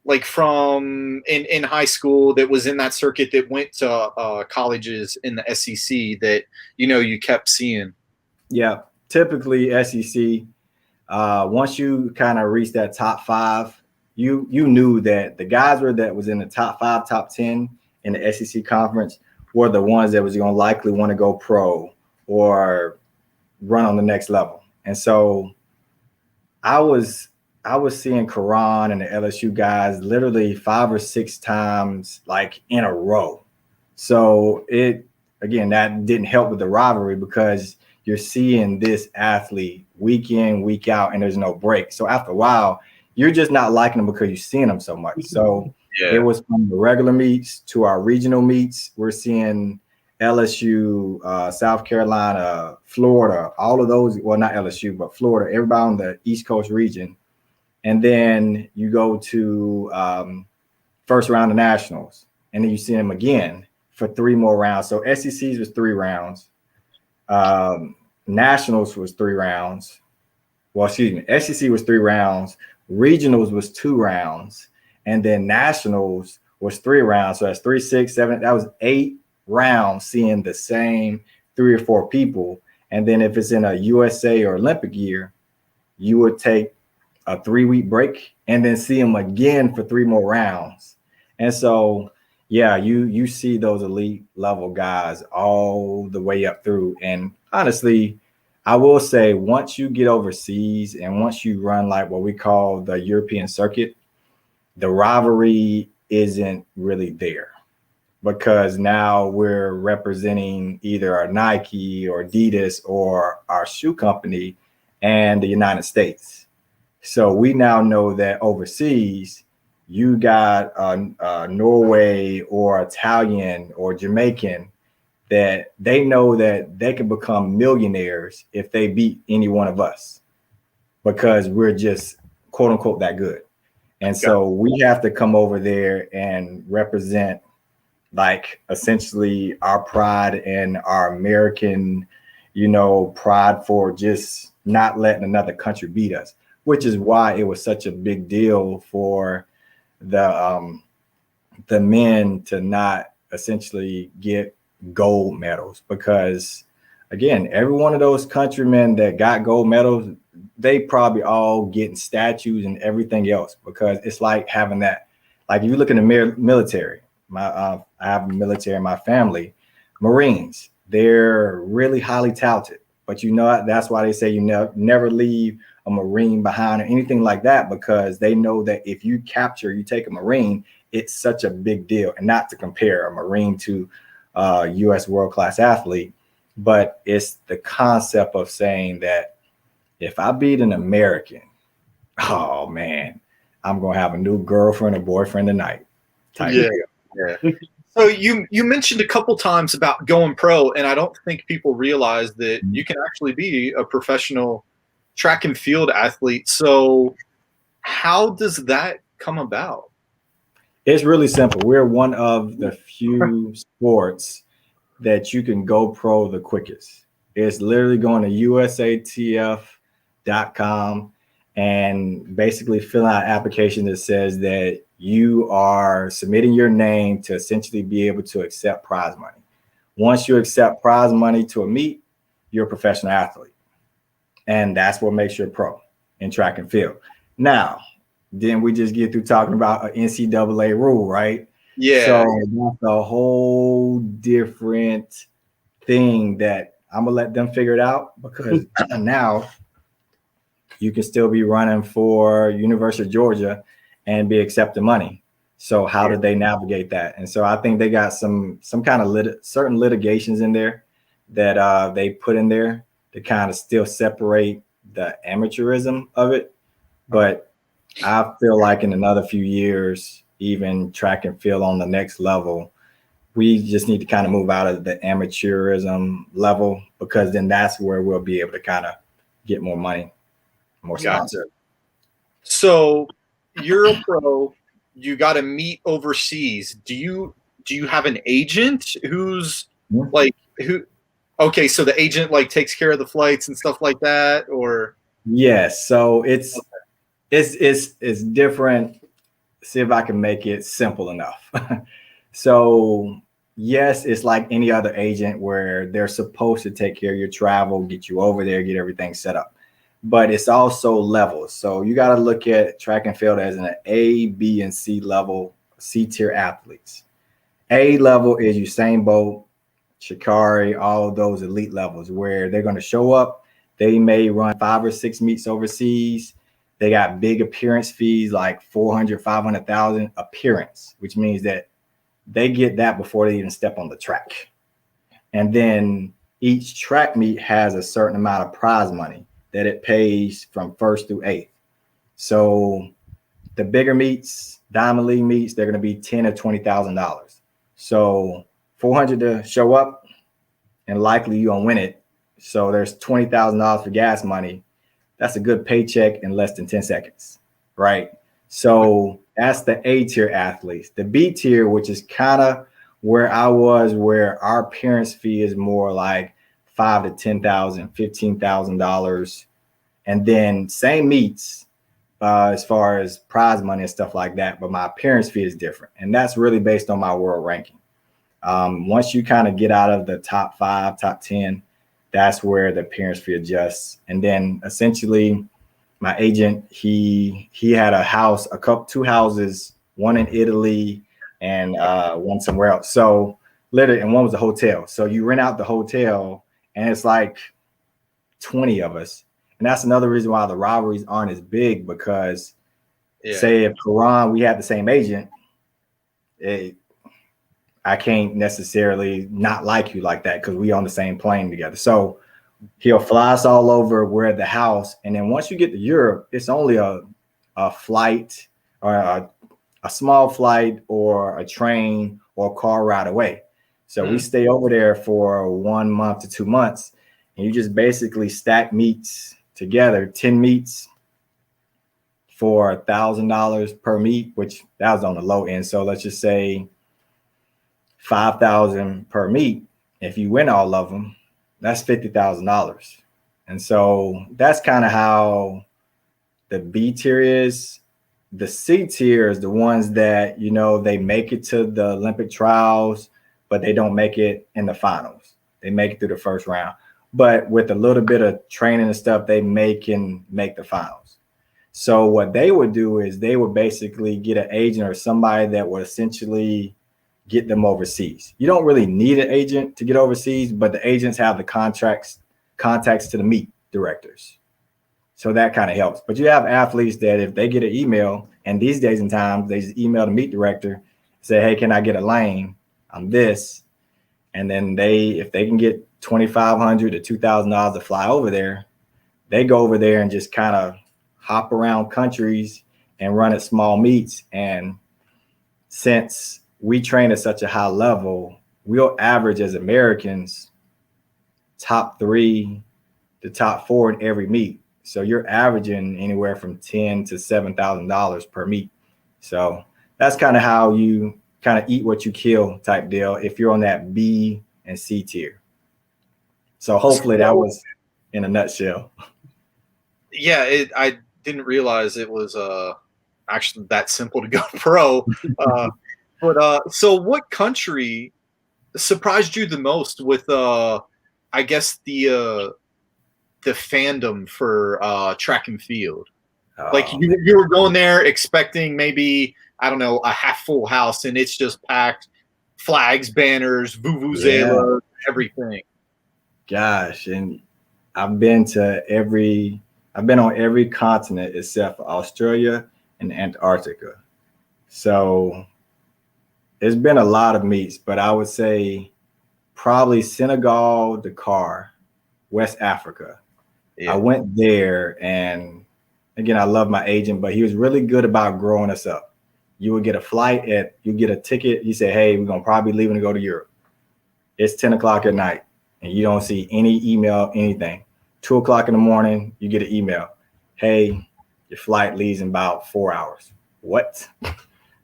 A: like from in high school that was in that circuit that went to colleges in the SEC that you kept seeing?
C: Yeah, typically SEC. Once you kind of reach that top 5, you knew that the guys that was in the top 5, top 10 in the SEC conference were the ones that was going to likely want to go pro or run on the next level. And so I was seeing Karan and the LSU guys literally 5 or 6 times like in a row. So that didn't help with the rivalry because you're seeing this athlete week in, week out, and there's no break. So after a while, you're just not liking them because you're seeing them so much. So it was from the regular meets to our regional meets. We're seeing LSU, South Carolina, Florida, all of those. Well, not LSU, but Florida, everybody on the East Coast region. And then you go to first round of nationals, and then you see them again for 3 more rounds. So SECs was 3 rounds. Nationals was 3 rounds. Well, excuse me, SEC was 3 rounds. Regionals was 2 rounds. And then nationals was 3 rounds. So that's 3, 6, 7. That was 8 rounds seeing the same 3 or 4 people. And then if it's in a USA or Olympic year, you would take a 3-week break and then see them again for 3 more rounds. And so, yeah, you see those elite level guys all the way up through. And honestly, I will say once you get overseas and once you run like what we call the European circuit, the rivalry isn't really there, because now we're representing either our Nike or Adidas or our shoe company and the United States. So we now know that overseas, you got Norway or Italian or Jamaican, that they know that they can become millionaires if they beat any one of us, because we're just quote unquote that good. And so we have to come over there and represent like essentially our pride and our American, pride for just not letting another country beat us, which is why it was such a big deal for the men to not essentially get gold medals, because again, every one of those countrymen that got gold medals, they probably all getting statues and everything else, because it's like having that, like if you look in the military, I have military in my family, Marines, they're really highly touted, but that's why they say you never leave a Marine behind or anything like that, because they know that if you take a Marine, it's such a big deal. And not to compare a Marine to a U.S. world-class athlete, but it's the concept of saying that if I beat an American, oh man, I'm going to have a new girlfriend or boyfriend tonight.
A: Yeah. So you mentioned a couple times about going pro, and I don't think people realize that you can actually be a professional track and field athlete. So how does that come about?
C: It's really simple. We're one of the few sports that you can go pro the quickest. It's literally going to usatf.com and basically filling out an application that says that you are submitting your name to essentially be able to accept prize money. Once you accept prize money to a meet, you're a professional athlete. And that's what makes you a pro in track and field. Now, then we just get through talking about an NCAA rule, right?
A: Yeah.
C: So that's a whole different thing that I'm gonna let them figure it out, because now you can still be running for University of Georgia and be accepting money. So how did they navigate that? And so I think they got some kind of certain litigations in there that they put in there to kind of still separate the amateurism of it. But I feel like in another few years, even track and field on the next level, we just need to kind of move out of the amateurism level, because then that's where we'll be able to kind of get more money, more sponsors.
A: So you're a pro, you got to meet overseas. Do you have an agent who's like who? Okay, so the agent like takes care of the flights and stuff like that, or?
C: Yes. So it's different. See if I can make it simple enough. So yes, it's like any other agent where they're supposed to take care of your travel, get you over there, get everything set up. But it's also levels. So you got to look at track and field as an A, B, and C level, C tier athletes. A level is Usain Bolt, Sha'Carri, all of those elite levels where they're going to show up. They may run 5 or 6 meets overseas. They got big appearance fees, like 400, 500,000 appearance, which means that they get that before they even step on the track. And then each track meet has a certain amount of prize money that it pays from first through eighth. So the bigger meets, Diamond League meets, they're going to be $10,000 or $20,000. So 400 to show up, and likely you don't win it. So there's $20,000 for gas money. That's a good paycheck in less than 10 seconds. right? So that's the A tier athletes. The B tier, which is kind of where I was, where our parents' fee is more like $5,000 to $10,000, $15,000, and then same meets as far as prize money and stuff like that. But my parents' fee is different, and that's really based on my world ranking. Once you kind of get out of the top 5, top 10, that's where the parents fee adjusts. And then essentially my agent, he had a house, two houses, one in Italy and one somewhere else. So literally, and one was a hotel. So you rent out the hotel and it's like 20 of us. And that's another reason why the rivalries aren't as big, because say if Quran, we had the same agent, I can't necessarily not like you like that because we on the same plane together. So he'll fly us all over. We're at the house. And then once you get to Europe, it's only a flight or a small flight or a train or a car ride away. So we stay over there for 1 month to 2 months, and you just basically stack meets together, 10 meets for $1,000 per meet, which that was on the low end. So let's just say 5,000 per meet. If you win all of them, that's $50,000. And so that's kind of how the B tier is. The C tier is the ones that, you know, they make it to the Olympic trials, but they don't make it in the finals. They make it through the first round. But with a little bit of training and stuff, they can make the finals. So what they would do is they would basically get an agent or somebody that would essentially get them overseas. You don't really need an agent to get overseas, but the agents have the contacts to the meet directors. So that kind of helps. But you have athletes that if they get an email, and these days and times, they just email the meet director, say, hey, can I get a lane? I'm this. And then if they can get $2,500 to $2,000 to fly over there, they go over there and just kind of hop around countries and run at small meets. And since we train at such a high level, we'll average as Americans top 3 to top 4 in every meet. So you're averaging anywhere from $10,000 to $7,000 per meet. So that's kind of how you kind of eat what you kill type deal if you're on that B and C tier. So hopefully that was in a nutshell.
A: Yeah, I didn't realize it was actually that simple to go pro. But so what country surprised you the most with I guess the fandom for track and field? Like you were going there expecting maybe, I don't know, a half full house, and it's just packed, flags, banners, vuvuzela, everything.
C: Gosh, and I've been on every continent except for Australia and Antarctica. So there's been a lot of meets, but I would say probably Senegal, Dakar, West Africa. Yeah. I went there, and again, I love my agent, but he was really good about growing us up. You would get you get a ticket. You say, hey, we're going to probably be leaving to go to Europe. It's 10 o'clock at night, and you don't see any email, anything. 2 o'clock in the morning, you get an email. Hey, your flight leaves in about 4 hours. What?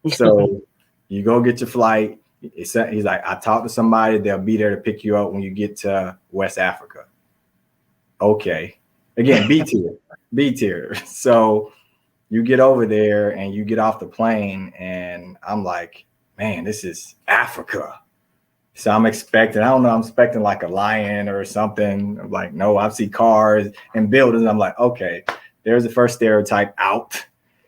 C: So you go get your flight. He's like, I talked to somebody. They'll be there to pick you up when you get to West Africa. Okay. Again, B tier. So you get over there and you get off the plane, and I'm like, man, this is Africa. So I'm expecting like a lion or something. I'm like, no, I see cars and buildings. I'm like, okay, there's the first stereotype out.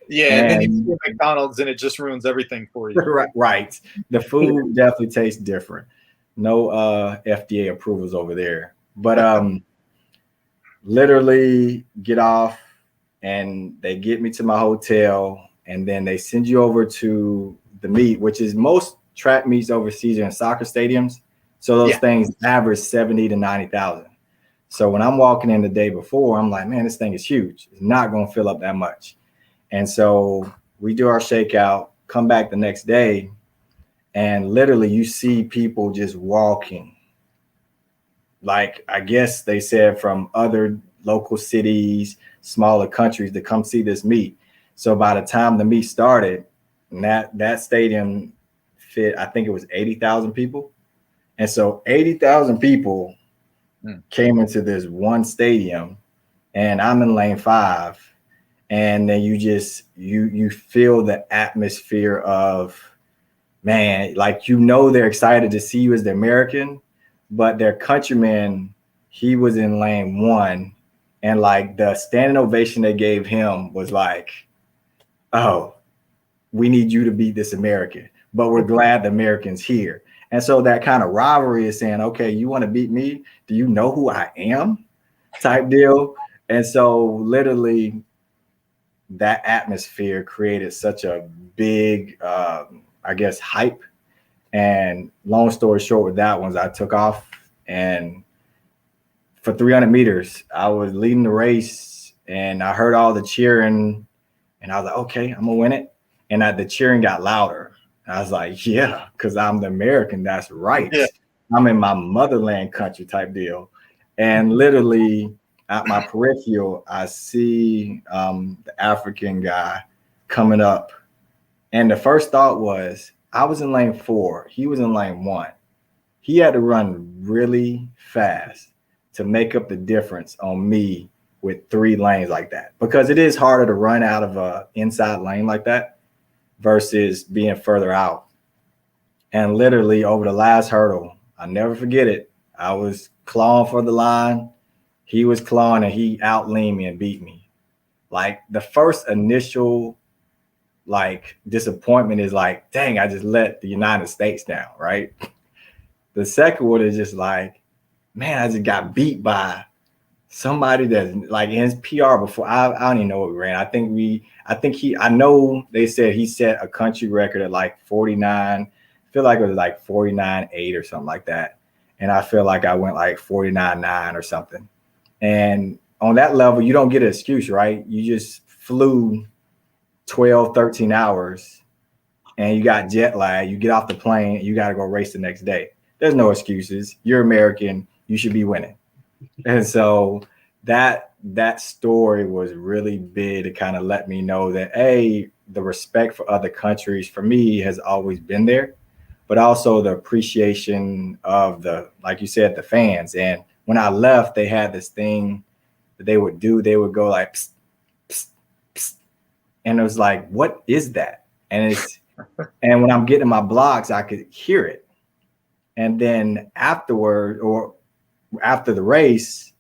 A: Yeah, and then you see McDonald's and it just ruins everything for you.
C: Right. The food definitely tastes different. No FDA approvals over there. But literally get off, and they get me to my hotel, and then they send you over to the meet, which is most track meets overseas are in soccer stadiums. So those things average 70 to 90,000. So when I'm walking in the day before, I'm like, man, this thing is huge. It's not going to fill up that much. And so we do our shakeout, come back the next day, and literally you see people just walking. Like, I guess they said from other local cities, smaller countries to come see this meet. So by the time the meet started, and that stadium fit, I think it was 80,000 people. And so 80,000 people came into this one stadium, and I'm in lane 5. And then you feel the atmosphere of, man, like, they're excited to see you as the American, but their countryman, he was in lane 1, and like the standing ovation they gave him was like, oh, we need you to beat this American, but we're glad the American's here. And so that kind of rivalry is saying, okay, you want to beat me? Do you know who I am? Type deal. And so literally that atmosphere created such a big, I guess, hype. And long story short with that one, I took off, and for 300 meters, I was leading the race, and I heard all the cheering, and I was like, okay, I'm gonna win it. And the cheering got louder. I was like, yeah, because I'm the American. That's right. Yeah. I'm in my motherland country type deal. And literally at my peripheral, I see the African guy coming up. And the first thought was, I was in lane 4. He was in lane 1. He had to run really fast to make up the difference on me with 3 lanes like that, because it is harder to run out of a inside lane like that versus being further out. And literally over the last hurdle, I'll never forget it. I was clawing for the line. He was clawing, and he out-leaned me and beat me. Like, the first initial like disappointment is like, dang, I just let the United States down, right? The second one is just like, man, I just got beat by somebody that's like in his PR before. I don't even know what we ran. I know they said he set a country record at like 49. I feel like it was like 49.8 or something like that. And I feel like I went like 49.9 or something. And on that level, you don't get an excuse, right? You just flew 12, 13 hours and you got jet lag. You get off the plane, you got to go race the next day. There's no excuses. You're American. You should be winning. And so that story was really big to kind of let me know that, hey, the respect for other countries for me has always been there, but also the appreciation of like you said, the fans. And when I left, they had this thing that they would do. They would go like, psst, psst, psst. And it was like, what is that? And when I'm getting my blocks, I could hear it. And then after the race,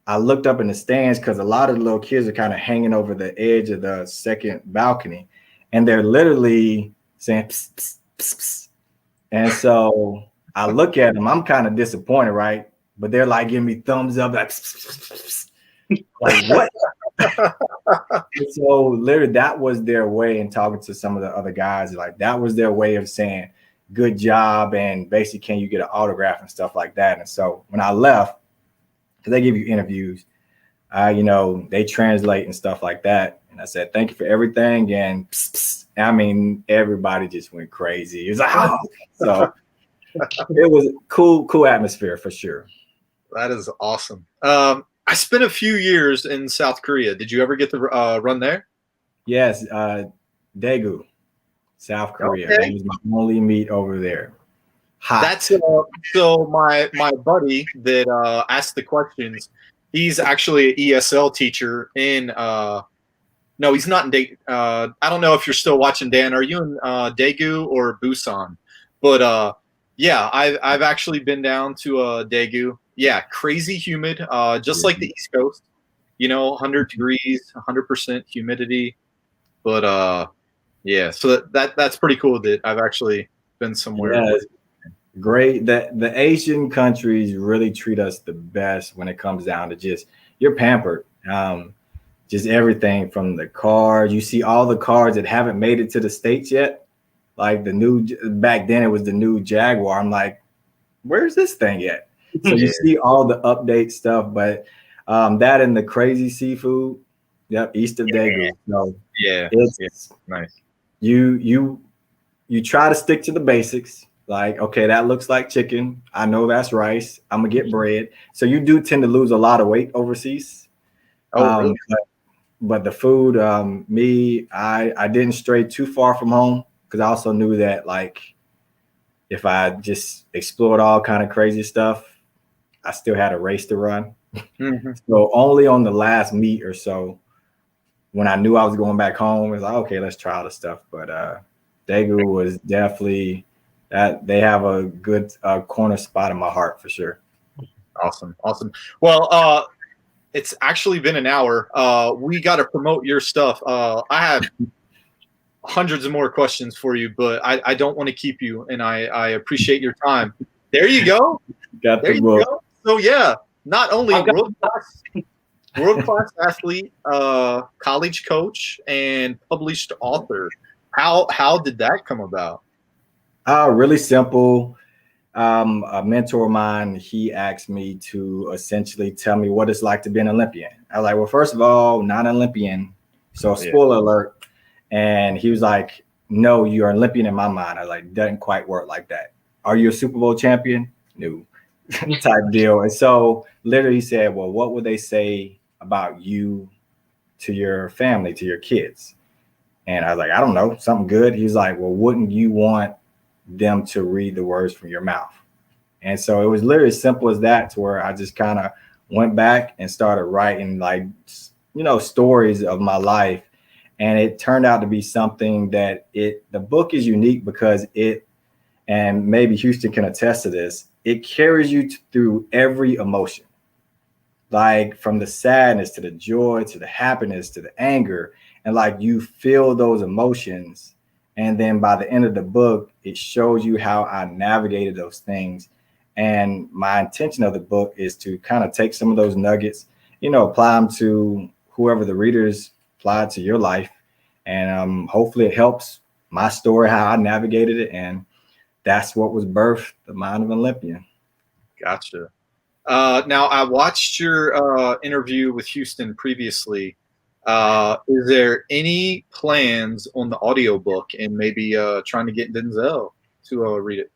C: I looked up in the stands because a lot of the little kids are kind of hanging over the edge of the second balcony, and they're literally saying, psst, psst, psst, psst. And so I look at them, I'm kind of disappointed, right? But they're like giving me thumbs up, like, psst, psst, psst, psst. Like what? So literally that was their way, in talking to some of the other guys, like that was their way of saying, good job, and basically, can you get an autograph and stuff like that. And so when I left, because they give you interviews, they translate and stuff like that. And I said, thank you for everything. And psst, psst. I mean, everybody just went crazy. It was like, oh. So it was cool atmosphere for sure.
A: That is awesome. I spent a few years in South Korea. Did you ever get to run there?
C: Yes, Daegu, South Korea.
A: Okay.
C: That was my only meet over there.
A: Hot. That's so my buddy that asked the questions. He's actually an ESL teacher in. No, he's not in Daegu. I don't know if you're still watching, Dan. Are you in Daegu or Busan? But yeah, I've actually been down to Daegu. Yeah, crazy humid, just like the East Coast. 100 degrees, 100% humidity. But yeah, so that's pretty cool that I've actually been somewhere.
C: Yeah, great. The Asian countries really treat us the best when it comes down to just, you're pampered. Just everything from the cars. You see all the cars that haven't made it to the States yet. Like back then it was the new Jaguar. I'm like, where's this thing at? So you see all the update stuff, but that and the crazy seafood, yep, east of Daegu. So
A: yeah, it's nice.
C: You try to stick to the basics. Like, okay, that looks like chicken. I know that's rice. I'm gonna get bread. So you do tend to lose a lot of weight overseas.
A: Oh, really?
C: but the food, I didn't stray too far from home because I also knew that like if I just explored all kind of crazy stuff, I still had a race to run.
A: Mm-hmm.
C: So only on the last meet or so, when I knew I was going back home, it was like, okay, let's try all the stuff. But Daegu was definitely that they have a good corner spot in my heart for sure.
A: Awesome. Well, it's actually been an hour. We got to promote your stuff. I have hundreds of more questions for you, but I don't want to keep you, and I appreciate your time. There you go.
C: Got
A: There
C: the
A: you
C: book.
A: go. So yeah, not only world class athlete, college coach, and published author. How did that come about?
C: Really simple. A mentor of mine, he asked me to essentially tell me what it's like to be an Olympian. I was like, well, first of all, not an Olympian. So spoiler alert. And he was like, no, you're an Olympian in my mind. I was like, doesn't quite work like that. Are you a Super Bowl champion? No. Type deal. And so literally he said, well, what would they say about you to your family, to your kids? And I was like, I don't know, something good. He's like, well, wouldn't you want them to read the words from your mouth? And so it was literally as simple as that, to where I just kind of went back and started writing like, stories of my life. And it turned out to be something that the book is unique because and maybe Houston can attest to this, it carries you through every emotion, like from the sadness to the joy to the happiness to the anger. And like you feel those emotions. And then by the end of the book, it shows you how I navigated those things. And my intention of the book is to kind of take some of those nuggets, apply them to whoever the readers apply to your life. And hopefully it helps my story, how I navigated it. And that's what was birthed, The Mind of an Olympian.
A: Gotcha. Now, I watched your interview with Houston previously. Is there any plans on the audiobook and maybe trying to get Denzel to read it?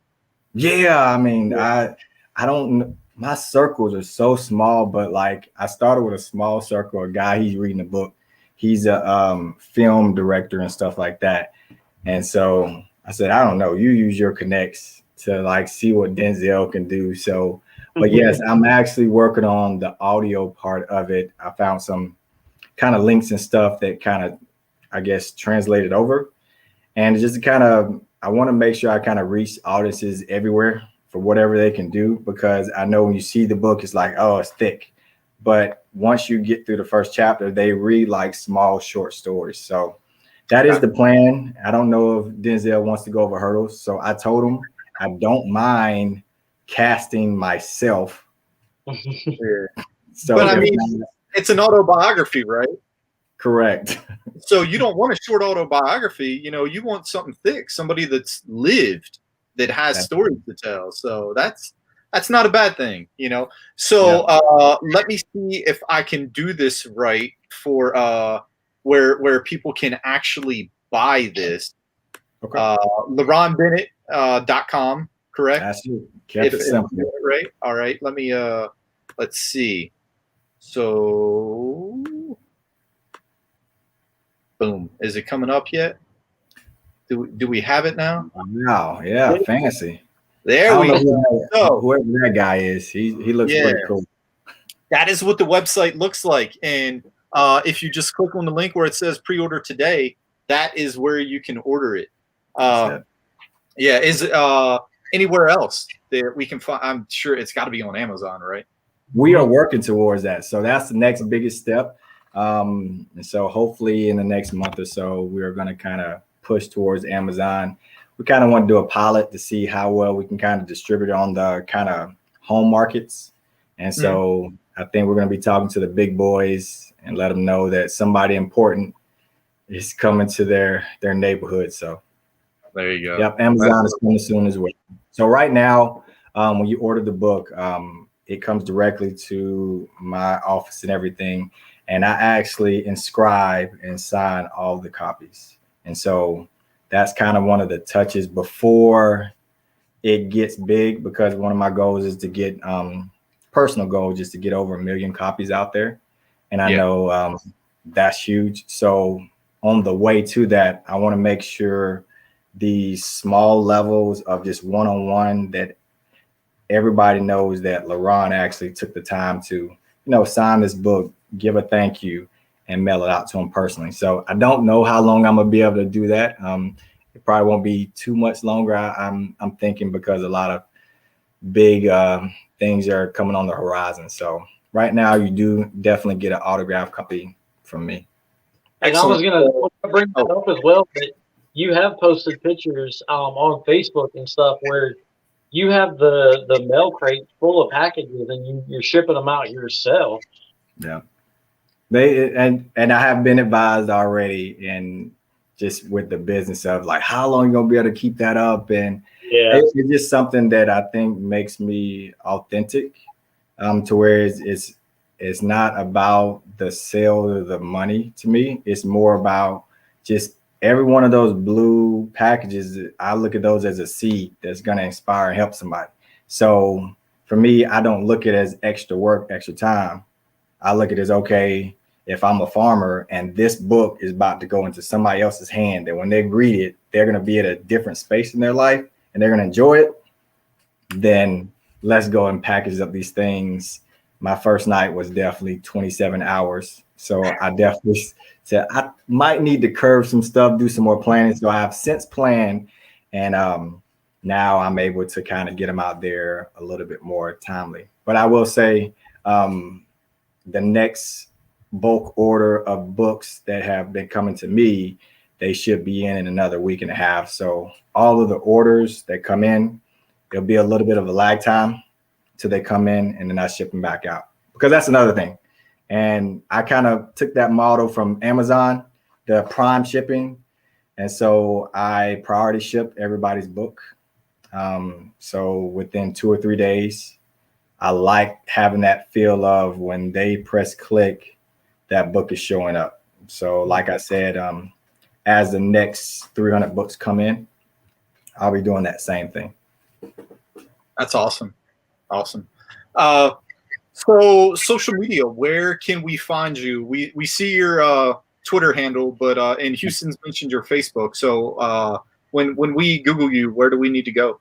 C: Yeah, I mean, I don't. My circles are so small, but like I started with a small circle. A guy, he's reading a book. He's a film director and stuff like that. And so I said, I don't know. You use your connects to like see what Denzel can do. So, but yes, I'm actually working on the audio part of it. I found some kind of links and stuff that kind of, I guess, translated over. And just kind of, I want to make sure I kind of reach audiences everywhere for whatever they can do, because I know when you see the book, it's like, oh, it's thick. But once you get through the first chapter, they read like small, short stories. So that is the plan. I don't know if Denzel wants to go over hurdles. So I told him I don't mind casting myself.
A: So, but I mean, it's an autobiography, right?
C: Correct.
A: So you don't want a short autobiography. You want something thick, somebody that's lived, that has stories to tell. So that's not a bad thing, So let me see if I can do this right for where people can actually buy this.
C: Okay.
A: LaRon Bennett.com, correct?
C: Absolutely. Kept it simple.
A: Right. All right. Let me let's see. So boom. Is it coming up yet? Do we have it now?
C: Wow. Yeah. Fancy.
A: There we go.
C: So, whoever that guy is, he looks pretty cool.
A: That is what the website looks like. And if you just click on the link where it says pre-order today, that is where you can order it. Yeah. Is anywhere else that we can find? I'm sure it's got to be on Amazon, right?
C: We are working towards that. So that's the next biggest step. And so hopefully in the next month or so, we're going to kind of push towards Amazon. We kind of want to do a pilot to see how well we can kind of distribute on the kind of home markets. And so I think we're going to be talking to the big boys and let them know that somebody important is coming to their neighborhood. So
A: there you go.
C: Yep. Amazon is coming soon as well. So right now, when you order the book, it comes directly to my office and everything. And I actually inscribe and sign all the copies. And so that's kind of one of the touches before it gets big, because one of my goals is to get personal goal, just to get over 1 million copies out there. And I know that's huge. So on the way to that, I want to make sure these small levels of just one-on-one that everybody knows that LaRon actually took the time to, sign this book, give a thank you, and mail it out to him personally. So I don't know how long I'm gonna be able to do that. It probably won't be too much longer. I'm thinking because a lot of big things are coming on the horizon. So right now, you do definitely get an autograph copy from me.
B: And
A: Excellent.
B: I was gonna bring that up as well. That you have posted pictures on Facebook and stuff where you have the mail crate full of packages and you're shipping them out yourself.
C: Yeah. And I have been advised already, and just with the business of like how long you gonna be able to keep that up, and
B: Yeah.
C: it's just something that I think makes me authentic, to where it's not about the sale or the money to me. It's more about just every one of those blue packages. I look at those as a seed that's gonna inspire and help somebody. So for me, I don't look at it as extra work, extra time. I look at it as, okay, if I'm a farmer and this book is about to go into somebody else's hand, that when they read it, they're going to be at a different space in their life and they're going to enjoy it, then let's go and package up these things. My first night was definitely 27 hours. So I definitely said I might need to curve some stuff, do some more planning. So I have since planned, and now I'm able to kind of get them out there a little bit more timely. But I will say, the next bulk order of books that have been coming to me, they should be in another week and a half. So all of the orders that come in, there'll be a little bit of a lag time till they come in, and then I ship them back out, because that's another thing. And I kind of took that model from Amazon, the Prime shipping. And so I priority ship everybody's book. So within 2 or 3 days, I like having that feel of when they press click, that book is showing up. So like I said, as the next 300 books come in, I'll be doing that same thing.
A: That's awesome. Awesome. So social media, where can we find you? We see your Twitter handle, but and Houston's mentioned your Facebook. So when we Google you, where do we need to go?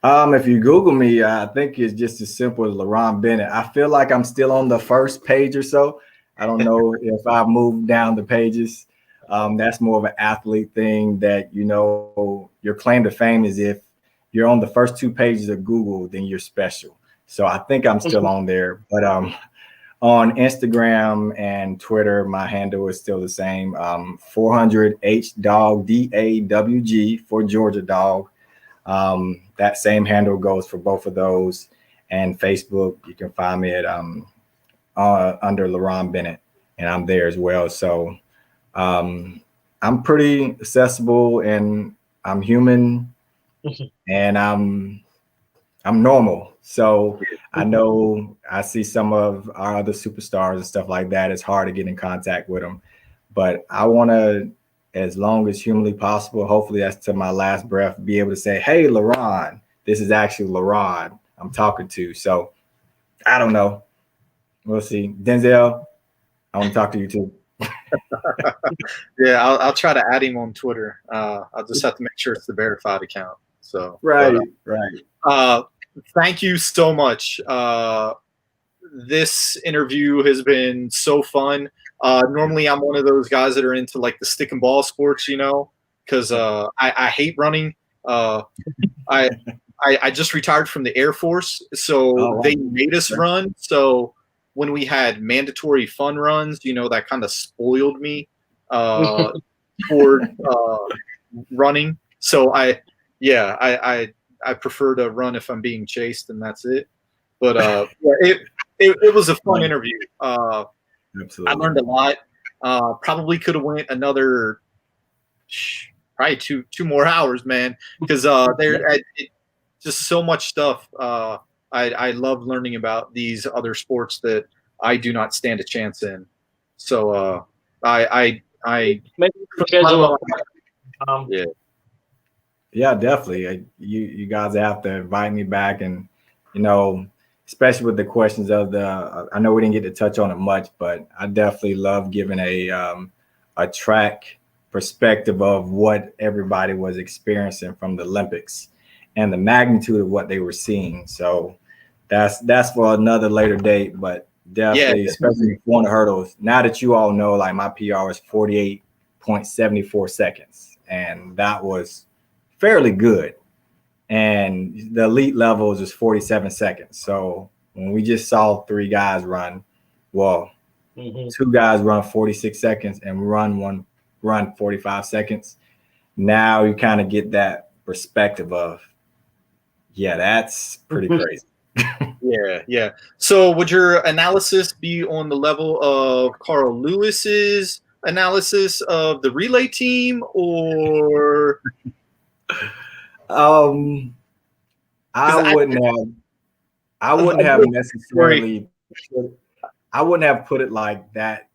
C: If you Google me, I think it's just as simple as LaRon Bennett. I feel like I'm still on the first page or so. I don't know if I've moved down the pages. That's more of an athlete thing, that, your claim to fame is if you're on the first 2 pages of Google, then you're special. So I think I'm still on there. But on Instagram and Twitter, my handle is still the same. 400H Dog, DAWG, for Georgia Dog. That same handle goes for both of those. And Facebook, you can find me at under LaRon Bennett, and I'm there as well. So I'm pretty accessible, and I'm human, and I'm normal. So I know I see some of our other superstars and stuff like that. It's hard to get in contact with them, but I want to, as long as humanly possible, hopefully that's to my last breath, be able to say, hey, LaRon, this is actually LaRon I'm talking to. So I don't know. We'll see. Denzel, I want to talk to you too.
A: Yeah, I'll try to add him on Twitter. I'll just have to make sure it's the verified account. So
C: Right.
A: Thank you so much. This interview has been so fun. Normally, I'm one of those guys that are into like the stick and ball sports, because I hate running. I just retired from the Air Force, so they made us run. So when we had mandatory fun runs, that kind of spoiled me toward running. So I prefer to run if I'm being chased, and that's it. But it was a fun interview.
C: Absolutely.
A: I learned a lot. Probably could have went another probably two more hours, man, because just so much stuff. I love learning about these other sports that I do not stand a chance in. So I
B: maybe schedule.
C: Yeah, definitely. You guys have to invite me back, and especially with the questions of the. I know we didn't get to touch on it much, but I definitely love giving a track perspective of what everybody was experiencing from the Olympics and the magnitude of what they were seeing. So that's for another later date, but
A: Yeah,
C: definitely, especially 400 hurdles. Now that you all know, like my PR was 48.74 seconds, and that was fairly good. And the elite levels is 47 seconds. So when we just saw three guys run, well, two guys run 46 seconds and run 45 seconds. Now you kind of get that perspective of, yeah, that's pretty crazy.
A: yeah. So would your analysis be on the level of Carl Lewis's analysis of the relay team, or
C: Um, I wouldn't have necessarily. I wouldn't have put it like that.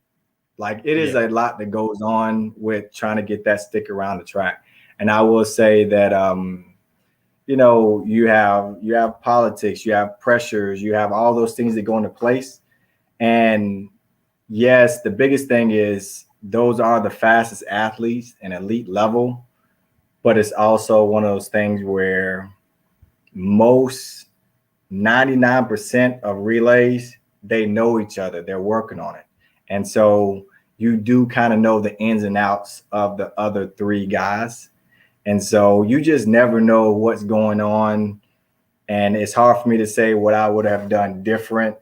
C: Like it is a lot that goes on with trying to get that stick around the track, and I will say that you have politics, you have pressures, you have all those things that go into place, and yes, the biggest thing is those are the fastest athletes in elite level, but it's also one of those things where most 99% of relays, they know each other, they're working on it. And so you do kind of know the ins and outs of the other three guys. And so you just never know what's going on. And it's hard for me to say what I would have done different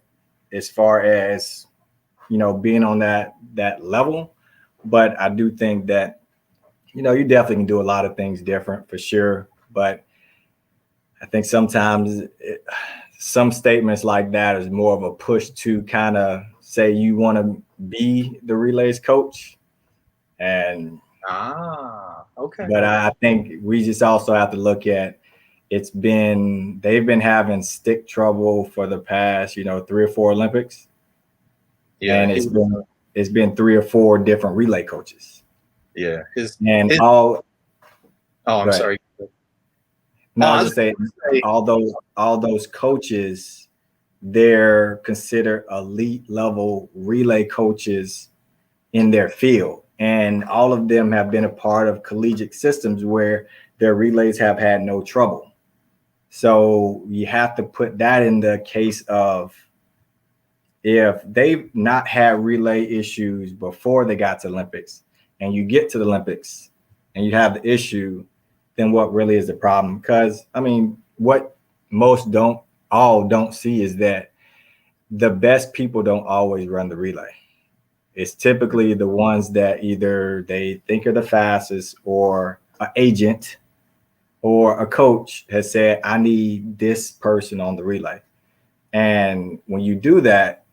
C: as far as, being on that level. But I do think that, you definitely can do a lot of things different for sure. But I think sometimes some statements like that is more of a push to kind of say you want to be the relays coach. And
A: okay.
C: But I think we just also have to look at they've been having stick trouble for the past, 3 or 4 Olympics. Yeah. And it's been 3 or 4 different relay coaches.
A: Yeah.
C: Oh,
A: I'm sorry.
C: No, I was just saying all those coaches, they're considered elite level relay coaches in their field. And all of them have been a part of collegiate systems where their relays have had no trouble. So you have to put that in the case of if they've not had relay issues before they got to Olympics, and you get to the Olympics and you have the issue, then what really is the problem? Because what most don't see is that the best people don't always run the relay. It's typically the ones that either they think are the fastest, or an agent or a coach has said, I need this person on the relay. And when you do that,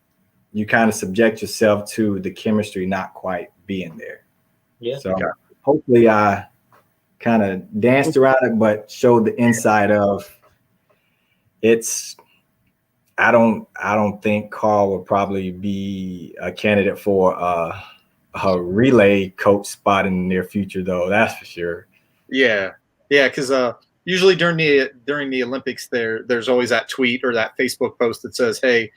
C: you kind of subject yourself to the chemistry not quite being there.
B: Yeah.
C: So hopefully I kind of danced around it, but showed the inside of it's. I don't think Carl will probably be a candidate for a relay coach spot in the near future, though. That's for sure.
A: Yeah, because usually during the Olympics, there's always that tweet or that Facebook post that says, "Hey,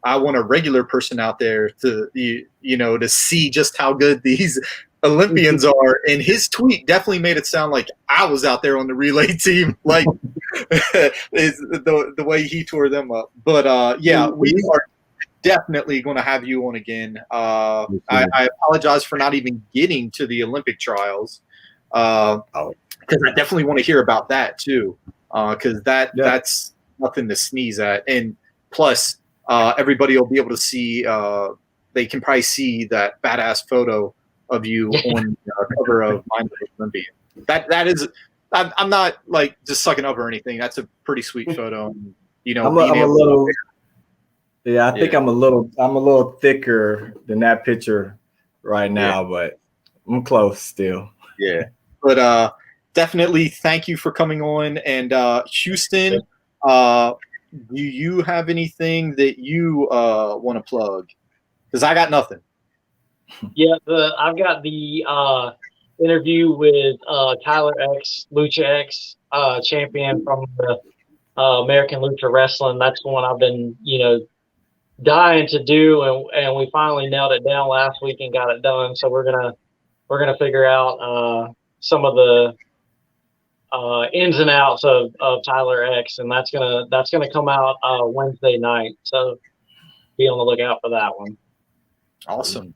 A: I want a regular person out there to to see just how good these Olympians are." And his tweet definitely made it sound like I was out there on the relay team, like is the way he tore them up. But yeah, we are definitely going to have you on again. I apologize for not even getting to the Olympic trials, because I definitely want to hear about that too, because that's nothing to sneeze at. And plus, everybody will be able to see. They can probably see that badass photo of you on the cover of Mind Olympian. That is. I'm not like just sucking up or anything. That's a pretty sweet photo.
C: I'm a little. Yeah, I think I'm a little thicker than that picture right now, but I'm close still.
A: Yeah, but definitely thank you for coming on. And Houston, do you have anything that you want to plug? Because I got nothing.
B: Yeah, I've got the interview with Tyler X, Lucha X champion from the American Lucha Wrestling. That's the one I've been, dying to do, and we finally nailed it down last week and got it done. So we're gonna figure out some of the ins and outs of Tyler X, and that's gonna come out Wednesday night. So be on the lookout for that one.
A: Awesome.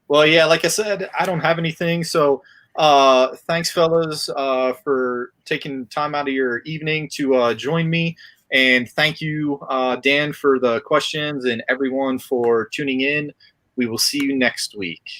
A: Well, yeah, like I said, I don't have anything. So thanks, fellas, for taking time out of your evening to join me. And thank you, Dan, for the questions and everyone for tuning in. We will see you next week.